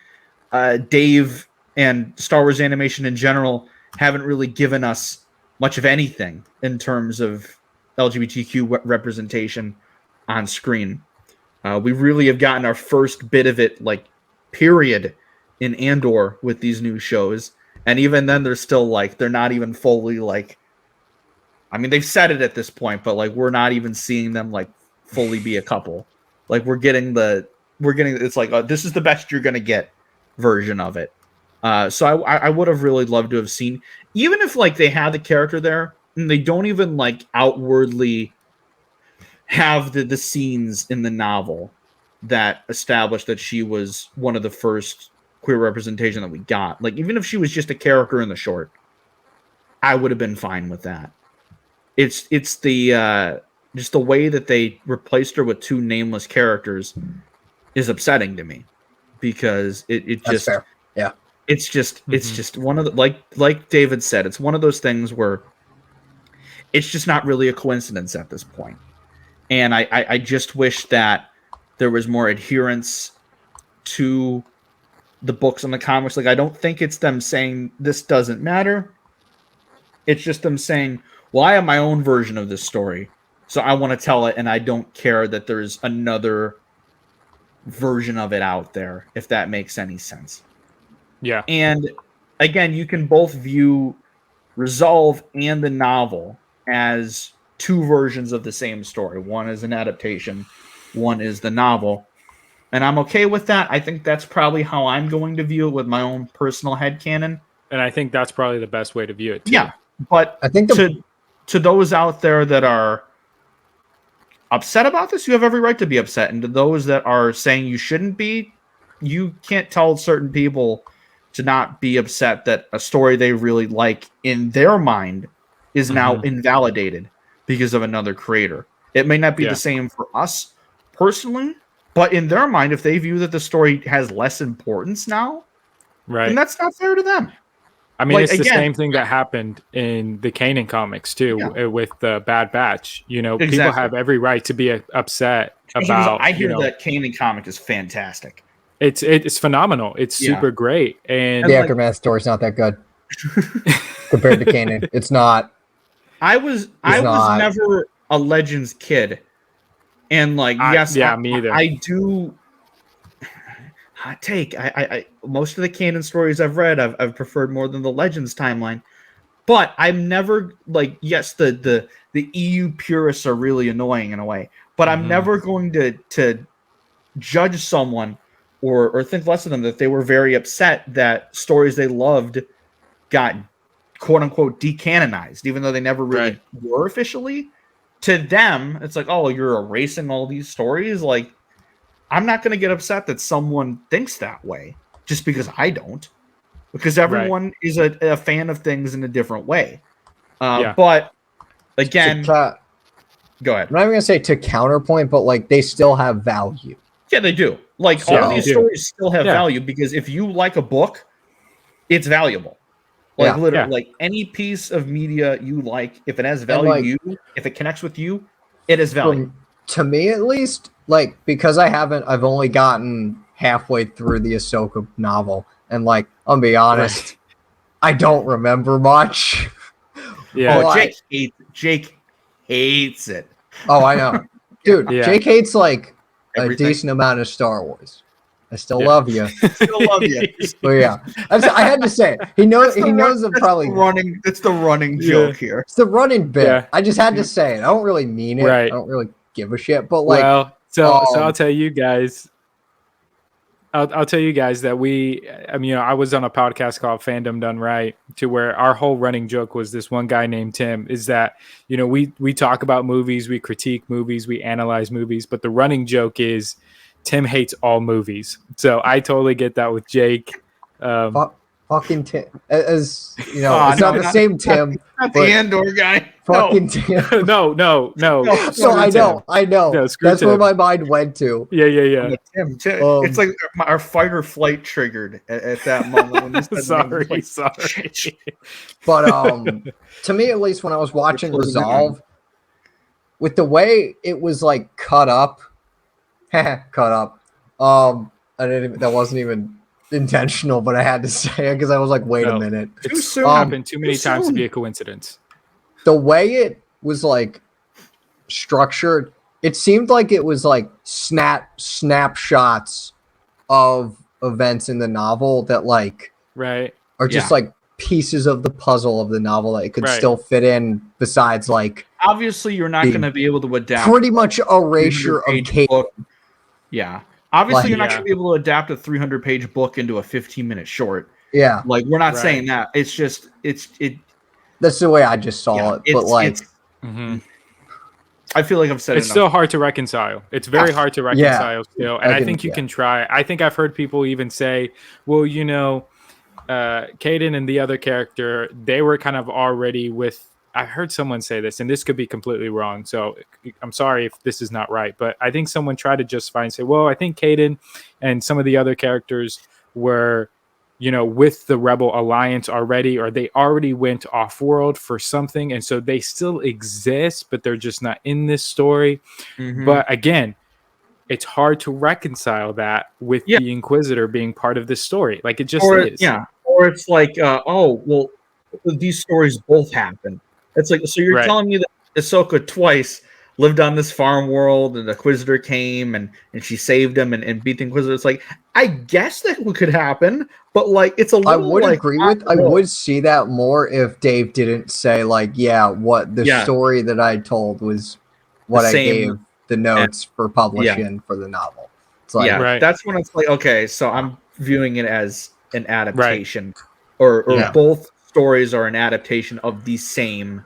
Dave and Star Wars animation in general haven't really given us much of anything in terms of LGBTQ representation on screen. We really have gotten our first bit of it, like, period, in Andor with these new shows. And even then, they're still like, they're not even fully like, I mean, they've said it at this point, but like, we're not even seeing them like fully be a couple. Like, we're getting it's like, this is the best you're going to get version of it. So I would have really loved to have seen, even if like they had the character there and they don't even like outwardly have the scenes in the novel that established that she was one of the first queer representation that we got. Like, even if she was just a character in the short, I would have been fine with that. It's the just the way that they replaced her with two nameless characters is upsetting to me, because it just fair. Yeah. It's just one of the, like David said, it's one of those things where it's just not really a coincidence at this point. And I just wish that there was more adherence to the books and the comics. Like, I don't think it's them saying this doesn't matter. It's just them saying, well, I have my own version of this story, so I want to tell it, and I don't care that there's another version of it out there, if that makes any sense. Yeah. And again, you can both view Resolve and the novel as two versions of the same story. One is an adaptation, one is the novel. And I'm okay with that. I think that's probably how I'm going to view it with my own personal headcanon. And I think that's probably the best way to view it, too. Yeah. But I think to those out there that are upset about this, you have every right to be upset. And to those that are saying you shouldn't be, you can't tell certain people to not be upset that a story they really like in their mind is now invalidated because of another creator. It may not be the same for us personally, but in their mind, if they view that the story has less importance now, then that's not fair to them. I mean, it's the same thing that happened in the Kanan comics too, with the Bad Batch. You know, people have every right to be upset about. I hear that Kanan comic is fantastic. It's phenomenal. It's super great, and the Aftermath story's not that good compared to Kanan. It's not. I was never a Legends kid, and like me either. I do. Hot take. I most of the canon stories I've read, I've preferred more than the Legends timeline. But I'm never like, yes, the EU purists are really annoying in a way. But I'm never going to judge someone or think less of them that they were very upset that stories they loved got quote unquote decanonized, even though they never really were officially. To them, it's like, oh, you're erasing all these stories. Like, I'm not going to get upset that someone thinks that way just because I don't, because everyone is a fan of things in a different way. But again, go ahead. I'm not even going to say to counterpoint, but like they still have value. Yeah, they do. Like all these stories still have value because if you like a book, it's valuable. Like literally, like any piece of media you like, if it has value to you, if it connects with you, it has value. To me, at least, like, because I've only gotten halfway through the Ahsoka novel, and like, I'll be honest, I don't remember much. Yeah, Jake hates it. Oh, I know, dude. Jake hates like everything. A decent amount of Star Wars. I still love you. Still love you. But yeah, I had to say it. He knows. He knows it probably. It's the running joke here. It's the running bit. Yeah. I just had to say it. I don't really mean it. I don't really give a shit. But like, so I'll tell you guys. I'll tell you guys that I was on a podcast called Fandom Done Right, to where our whole running joke was this one guy named Tim, is that, we talk about movies, we critique movies, we analyze movies, but the running joke is Tim hates all movies. So I totally get that with Jake. Fucking Tim. As it's not the same Tim. Not the Andor guy. Fucking Tim. No. So I know. No, that's Tim. Where my mind went to. Yeah. Tim. It's like our fight or flight triggered at that moment. When sorry. But to me, at least, when I was watching Resolve, with the way it was like cut up. That wasn't even intentional, but I had to say it because I was like, wait a minute. Too soon. Happened too many times to be a coincidence. The way it was like structured, it seemed like it was like snapshots of events in the novel that like are just like pieces of the puzzle of the novel that it could still fit in, besides like obviously you're not going to be able to adapt pretty much erasure of Kate. Yeah. Obviously, you're not going to be able to adapt a 300-page book into a 15-minute short. Yeah. Like, we're not saying that. It's just, that's the way I just saw it. But, like, I feel like I've said it's still hard to reconcile. It's very hard to reconcile still. And I think you can try. I think I've heard people even say, well, Kaden and the other character, they were kind of already with. I heard someone say this, and this could be completely wrong, so I'm sorry if this is not right, but I think someone tried to justify and say, well, I think Kaden and some of the other characters were with the Rebel Alliance already, or they already went off world for something. And so they still exist, but they're just not in this story. But again, it's hard to reconcile that with the Inquisitor being part of this story. Like, it just is. Yeah. Or it's like, oh, well, these stories both happen. It's like, so you're telling me that Ahsoka twice lived on this farm world, and the Inquisitor came and she saved him and beat the Inquisitor. It's like, I guess that could happen, but like, it's a little. I would agree with. I would see that more if Dave didn't say like, what the story that I told was what I gave the notes for publishing for the novel. It's like, that's when it's like, okay, so I'm viewing it as an adaptation, or both stories are an adaptation of the same.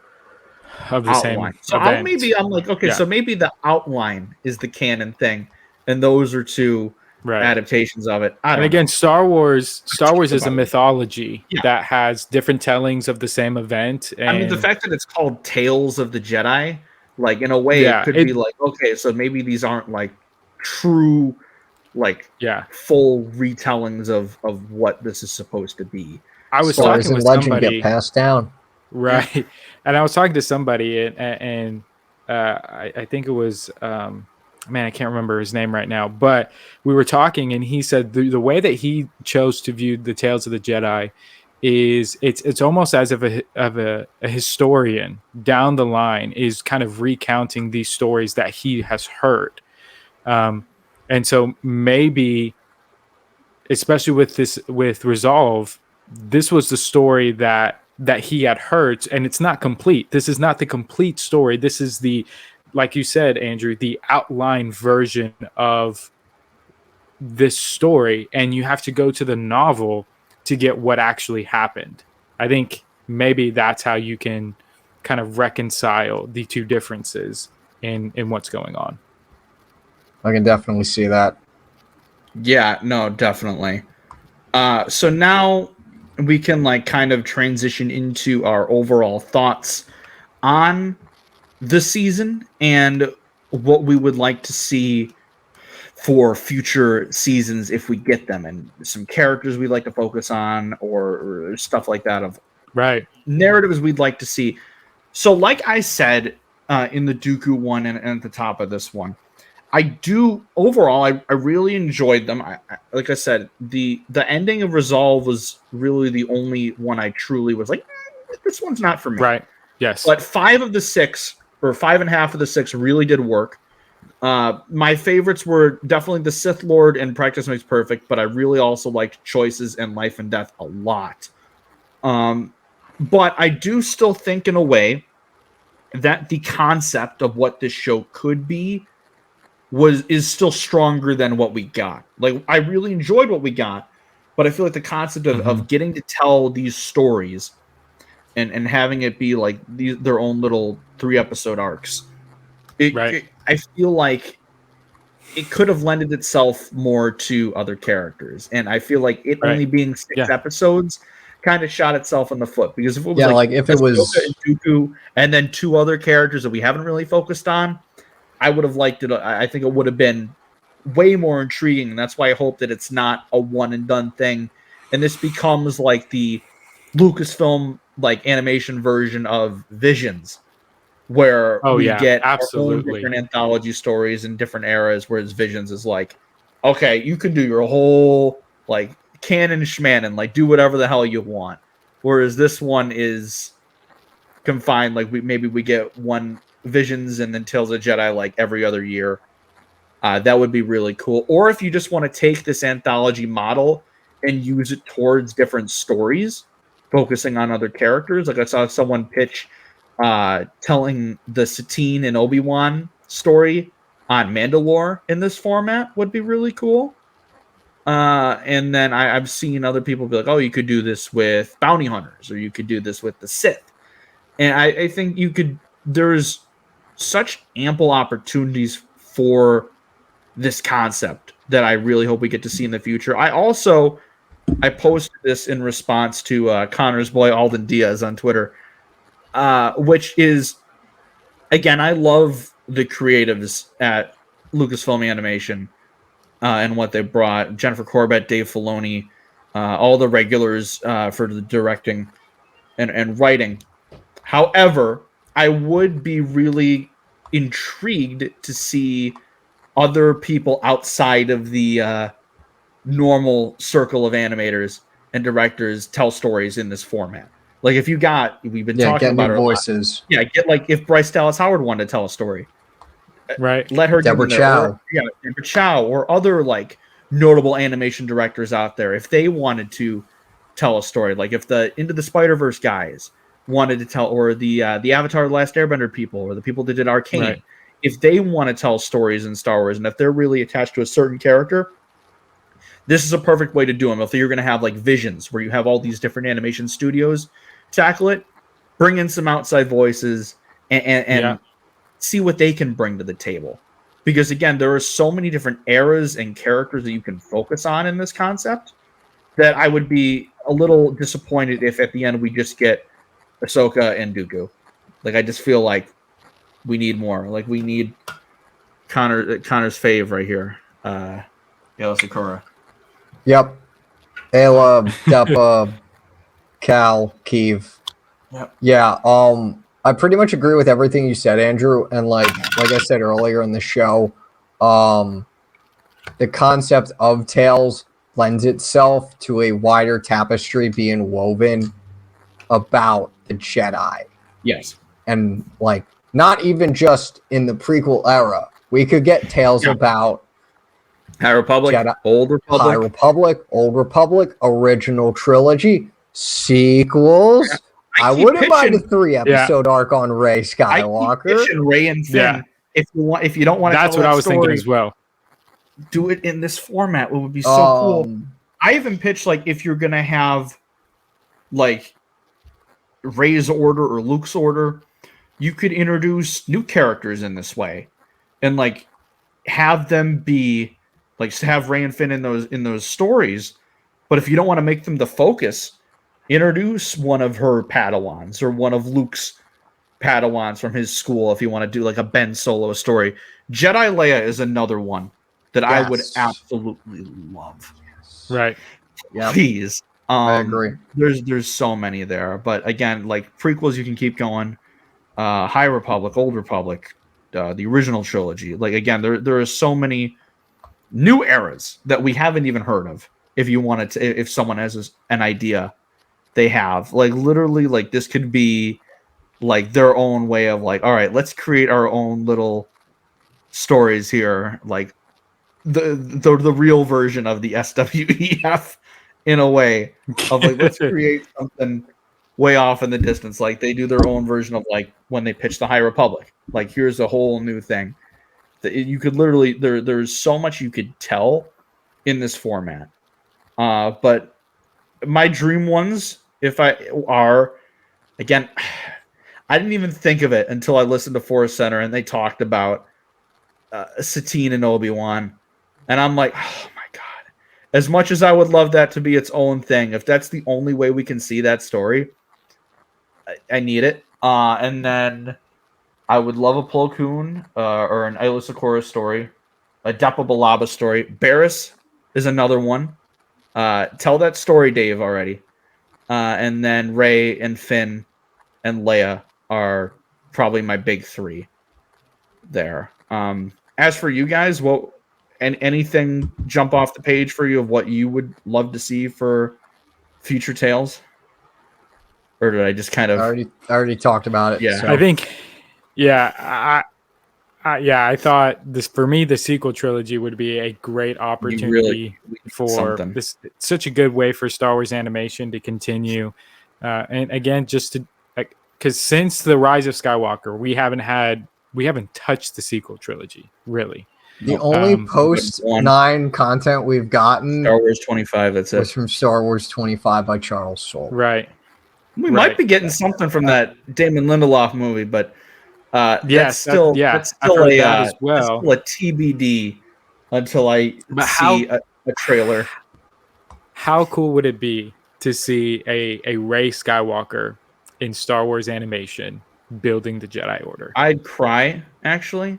Of the outline. same So I'm like, okay, so maybe the outline is the canon thing, and those are two adaptations of it. I don't know. Star Wars is a mythology that has different tellings of the same event. And I mean, the fact that it's called Tales of the Jedi, like, in a way, it could be like, okay, so maybe these aren't like true, like full retellings of what this is supposed to be. I was talking with somebody, get passed down. Right. And I was talking to somebody, and I think it was, I can't remember his name right now, but we were talking, and he said the way that he chose to view the Tales of the Jedi is it's almost as if a historian down the line is kind of recounting these stories that he has heard. And so maybe, especially with Resolve, this was the story that he had heard, and it's not complete. This is not the complete story. This is the, like you said, Andrew, the outline version of this story, and you have to go to the novel to get what actually happened. I think maybe that's how you can kind of reconcile the two differences in what's going on. I can definitely see that. Yeah, no, definitely. So now we can like kind of transition into our overall thoughts on the season and what we would like to see for future seasons if we get them, and some characters we'd like to focus on, or stuff like that, of narratives we'd like to see. So like I said in the Dooku one and at the top of this one, I really enjoyed them. Like I said, the ending of Resolve was really the only one I truly was like, this one's not for me. Right. Yes. But 5 of the 6, or 5.5 of the 6, really did work. My favorites were definitely the Sith Lord and Practice Makes Perfect, but I really also liked Choices and Life and Death a lot. But I do still think, in a way, that the concept of what this show could be is still stronger than what we got. Like, I really enjoyed what we got, but I feel like the concept of getting to tell these stories and having it be like their own little 3-episode arcs, I feel like it could have lended itself more to other characters, and I feel like it only being 6 episodes kind of shot itself in the foot, because if it was if it was Dooku and then 2 other characters that we haven't really focused on, I would have liked it. I think it would have been way more intriguing, and that's why I hope that it's not a one and done thing, and this becomes like the Lucasfilm like animation version of Visions, where we get our own different anthology stories in different eras, whereas Visions is like, okay, you can do your whole like canon schmanon, like do whatever the hell you want, whereas this one is confined. Like we get one Visions and then Tales of Jedi like every other year. That would be really cool. Or if you just want to take this anthology model and use it towards different stories, focusing on other characters. Like I saw someone pitch telling the Satine and Obi-Wan story on Mandalore in this format would be really cool. And then I've seen other people be like, oh, you could do this with bounty hunters, or you could do this with the Sith. And I think there's such ample opportunities for this concept that I really hope we get to see in the future. I posted this in response to Connor's boy Alden Diaz on Twitter, which is, again, I love the creatives at Lucasfilm Animation and what they brought. Jennifer Corbett, Dave Filoni, all the regulars for the directing and writing. However, I would be really intrigued to see other people outside of the normal circle of animators and directors tell stories in this format. Like if you we've been talking about new voices. Get like if Bryce Dallas Howard wanted to tell a story, right? Let her Deborah Chow, Deborah Chow, or other like notable animation directors out there, if they wanted to tell a story, like if the Into the Spider-Verse guys wanted to tell, or the Avatar: The Last Airbender people, or the people that did Arcane, right. If they want to tell stories in Star Wars, and if they're really attached to a certain character, this is a perfect way to do them. If you're going to have like Visions, where you have all these different animation studios tackle it, bring in some outside voices and see what they can bring to the table. Because again, there are so many different eras and characters that you can focus on in this concept that I would be a little disappointed if at the end we just get Ahsoka and Dooku. Like I just feel like we need more. Like we need Connor's fave right here. Ayla Secura. Yep. Ayla, Depa, Cal, Keeve. Yep. Yeah. I pretty much agree with everything you said, Andrew. And like I said earlier in the show, the concept of Tales lends itself to a wider tapestry being woven about the Jedi. Yes. And like not even just in the prequel era. We could get tales about High Republic, Jedi, Old Republic. High Republic, Old Republic, original trilogy, sequels. Yeah. I wouldn't mind a 3-episode arc on Rey Skywalker. I keep Rey and Finn. If you don't want to, that's what I was thinking as well. Do it in this format. It would be so cool. I even pitched like if you're gonna have like Rey's order or Luke's order, you could introduce new characters in this way, and like have them be like have Rey and Finn in those stories. But if you don't want to make them the focus, introduce one of her Padawans or one of Luke's Padawans from his school if you want to do like a Ben Solo story. Jedi Leia is another one that I would absolutely love. Right. Yeah. Please. I agree. There's so many there. But again, like prequels you can keep going. High Republic, Old Republic, the original trilogy. Like again, there are so many new eras that we haven't even heard of. If you wanted to, if someone has an idea, they have like literally like this could be like their own way of like, all right, let's create our own little stories here, like the real version of the SWEF in a way of like let's create something way off in the distance. Like they do their own version of like when they pitch the High Republic. Like here's a whole new thing that you could literally there's so much you could tell in this format. But my dream ones, again, I didn't even think of it until I listened to Force Center and they talked about Satine and Obi-Wan, and I'm like, oh my god! As much as I would love that to be its own thing, if that's the only way we can see that story, I need it. And then I would love a Plo Koon or an Ayla Secura story, a Depa Billaba story. Barriss is another one. Tell that story, Dave, already. And then Rey and Finn and Leia are probably my big three there. As for you guys, anything jump off the page for you of what you would love to see for future tales? Or did I just kind of... I already talked about it. Yeah. So. I think, I thought this for me, the sequel trilogy would be a great opportunity for this. It's such a good way for Star Wars animation to continue. And again, just to, because since the Rise of Skywalker, we haven't touched the sequel trilogy really. The only post 9 content we've gotten Star Wars 25. That's it. Was from Star Wars 25 by Charles Soule. Right. We might be getting something from that Damon Lindelof movie, but that's still a TBD until I see a trailer. How cool would it be to see a Rey Skywalker in Star Wars animation building the Jedi Order? I'd cry, actually.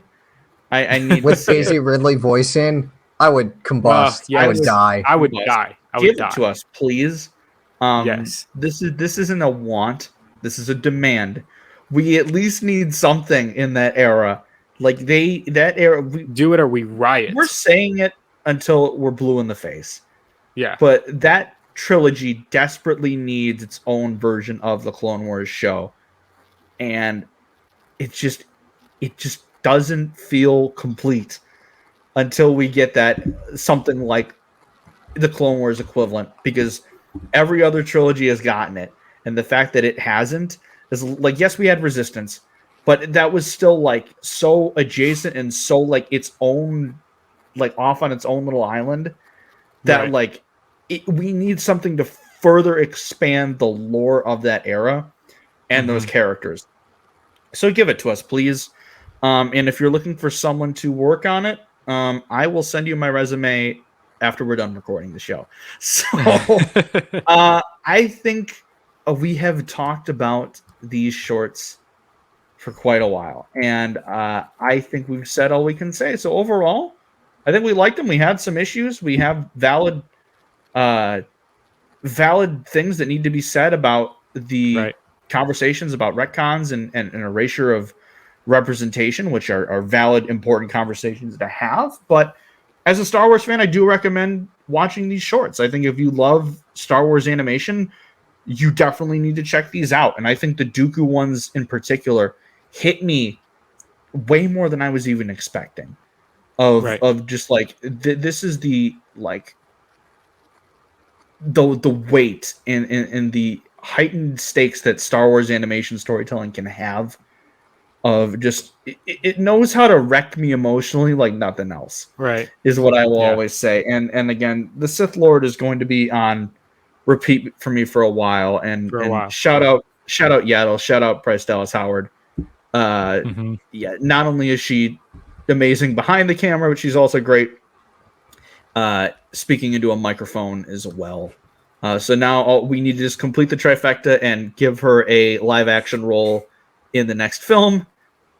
I need with Daisy Ridley voicing. I would combust. I would die. I would die. Give it to us, please. Yes. This isn't a want. This is a demand. We at least need something in that era. Like that era. Do it or we riot. We're saying it until we're blue in the face. Yeah. But that trilogy desperately needs its own version of the Clone Wars show. And it just doesn't feel complete until we get that something like the Clone Wars equivalent, because every other trilogy has gotten it. And the fact that it hasn't is like, yes, we had Resistance, but that was still like so adjacent and so like its own, like off on its own little island that like we need something to further expand the lore of that era and those characters. So give it to us, please. And if you're looking for someone to work on it, I will send you my resume after we're done recording the show. So I think we have talked about these shorts for quite a while, and I think we've said all we can say. So overall, I think we liked them. We had some issues. We have valid things that need to be said about the conversations about retcons and erasure of representation, which are valid, important conversations to have. But as a Star Wars fan, I do recommend watching these shorts. I think if you love Star Wars animation, you definitely need to check these out. And I think the Dooku ones in particular hit me way more than I was even expecting. Of just like this is the like the weight and the heightened stakes that Star Wars animation storytelling can have. Of just it knows how to wreck me emotionally like nothing else. Is what I will always say. And again, the Sith Lord is going to be on repeat for me for a while. And shout out Yaddle, shout out Bryce Dallas Howard. Yeah, not only is she amazing behind the camera, but she's also great speaking into a microphone as well. So now we need to just complete the trifecta and give her a live action role in the next film.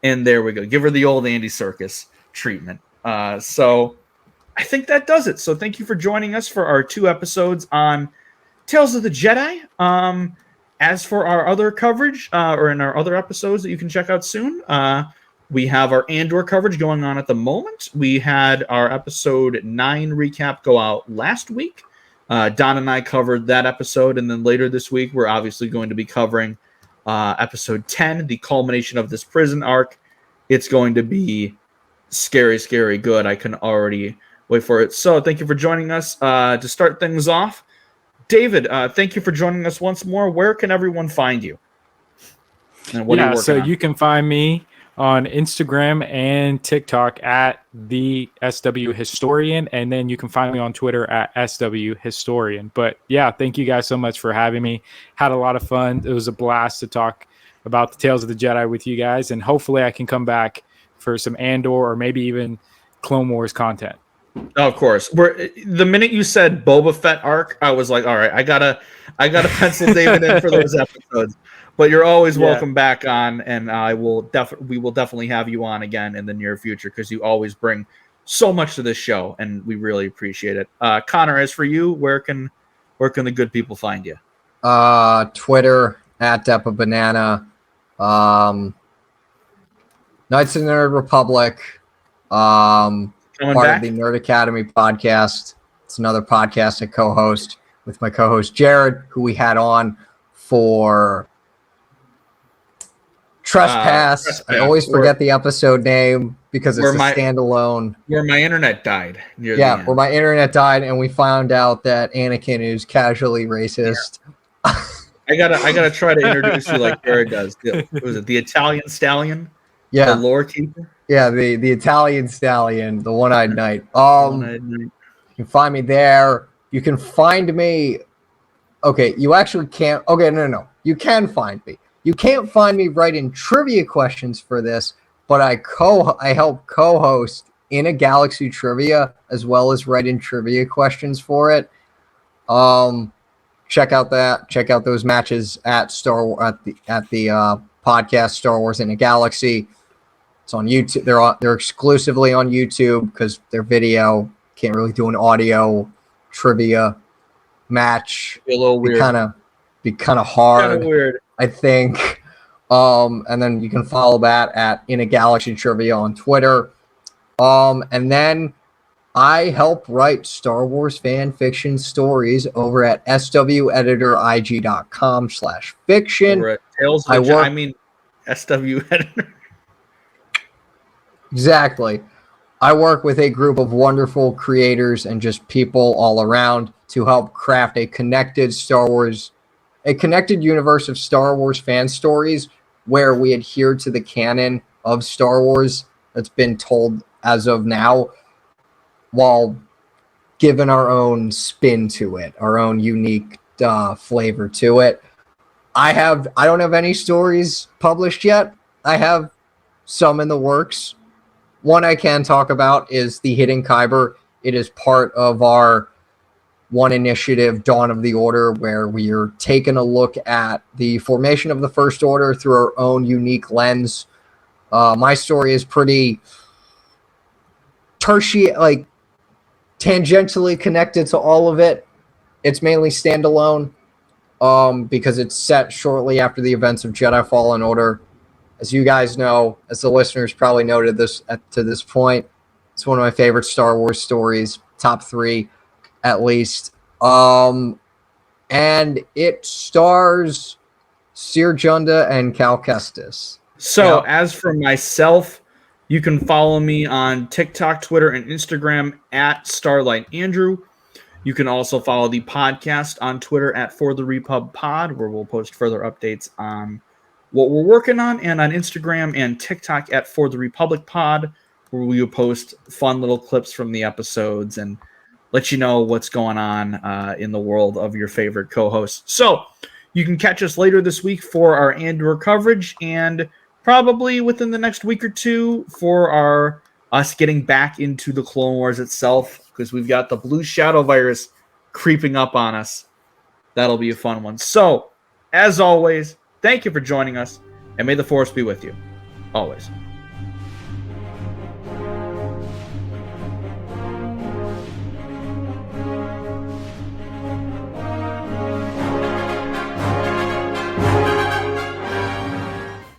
And there we go. Give her the old Andy Serkis treatment. So I think that does it. So thank you for joining us for our 2 episodes on Tales of the Jedi. As for our other coverage, or in our other episodes that you can check out soon, we have our Andor coverage going on at the moment. We had our episode 9 recap go out last week. Don and I covered that episode. And then later this week, we're obviously going to be covering episode 10, the culmination of this prison arc. It's going to be scary, scary good. I can already wait for it. So thank you for joining us. To start things off, David, thank you for joining us once more. Where can everyone find you? And what are you working on? You can find me on Instagram and TikTok at the SW Historian, and then you can find me on Twitter at SW Historian. But yeah, thank you guys so much for having me. Had a lot of fun. It was a blast to talk about the Tales of the Jedi with you guys, and hopefully I can come back for some Andor or maybe even Clone Wars content. Oh, of course. The minute you said Boba Fett arc, I was like, all right, I gotta pencil David in for those episodes. But you're always welcome back on, and we will definitely have you on again in the near future because you always bring so much to this show, and we really appreciate it. Conor, as for you, where can the good people find you? Twitter at DepaBanana, Knights of the Nerd Republic, part of the Nerd Academy podcast. It's another podcast I co-host with my co-host Jared, who we had on for Trespass. I always forget the episode name because it's a standalone. Where my internet died. Where my internet died, and we found out that Anakin is casually racist. Yeah. I gotta try to introduce you like Jared does. Was it the Italian Stallion? Yeah, the lore keeper. Yeah, the Italian Stallion, the One-Eyed Knight. You can find me there. You can find me. Okay, you actually can't. Okay, no. You can find me. You can't find me writing trivia questions for this, but I help co-host In a Galaxy Trivia as well as writing trivia questions for it. Check out that. Check out those matches at the podcast Star Wars in a Galaxy. It's on YouTube. They're exclusively on YouTube because they're video. Can't really do an audio trivia. match. Be a little weird. Be kind of hard. Kind of weird. I think. And then you can follow that at In a Galaxy Trivia on Twitter. And then I help write Star Wars fan fiction stories over at sweditor.ig.com/fiction. Over at Tales of SW Editor. Exactly. I work with a group of wonderful creators and just people all around to help craft a connected universe of Star Wars fan stories where we adhere to the canon of Star Wars that's been told as of now, while giving our own spin to it, our own unique flavor to it. I don't have any stories published yet. I have some in the works. One I can talk about is the Hidden Kyber. It is part of our one initiative, Dawn of the Order, where we are taking a look at the formation of the First Order through our own unique lens. My story is pretty tangentially connected to all of it. It's mainly standalone because it's set shortly after the events of Jedi Fallen Order. As you guys know, as the listeners probably noted to this point, it's one of my favorite Star Wars stories, top 3 at least. And it stars Seer Junda and Cal Kestis. So, as for myself, you can follow me on TikTok, Twitter, and Instagram at Starlight Andrew. You can also follow the podcast on Twitter at For the Repub Pod, where we'll post further updates on what we're working on, and on Instagram and TikTok at For the Republic Pod, where we will post fun little clips from the episodes and let you know what's going on in the world of your favorite co-hosts. So you can catch us later this week for our Andor coverage, and probably within the next week or two for us getting back into the Clone Wars itself, because we've got the Blue Shadow virus creeping up on us. That'll be a fun one. So, as always, thank you for joining us, and may the Force be with you, always.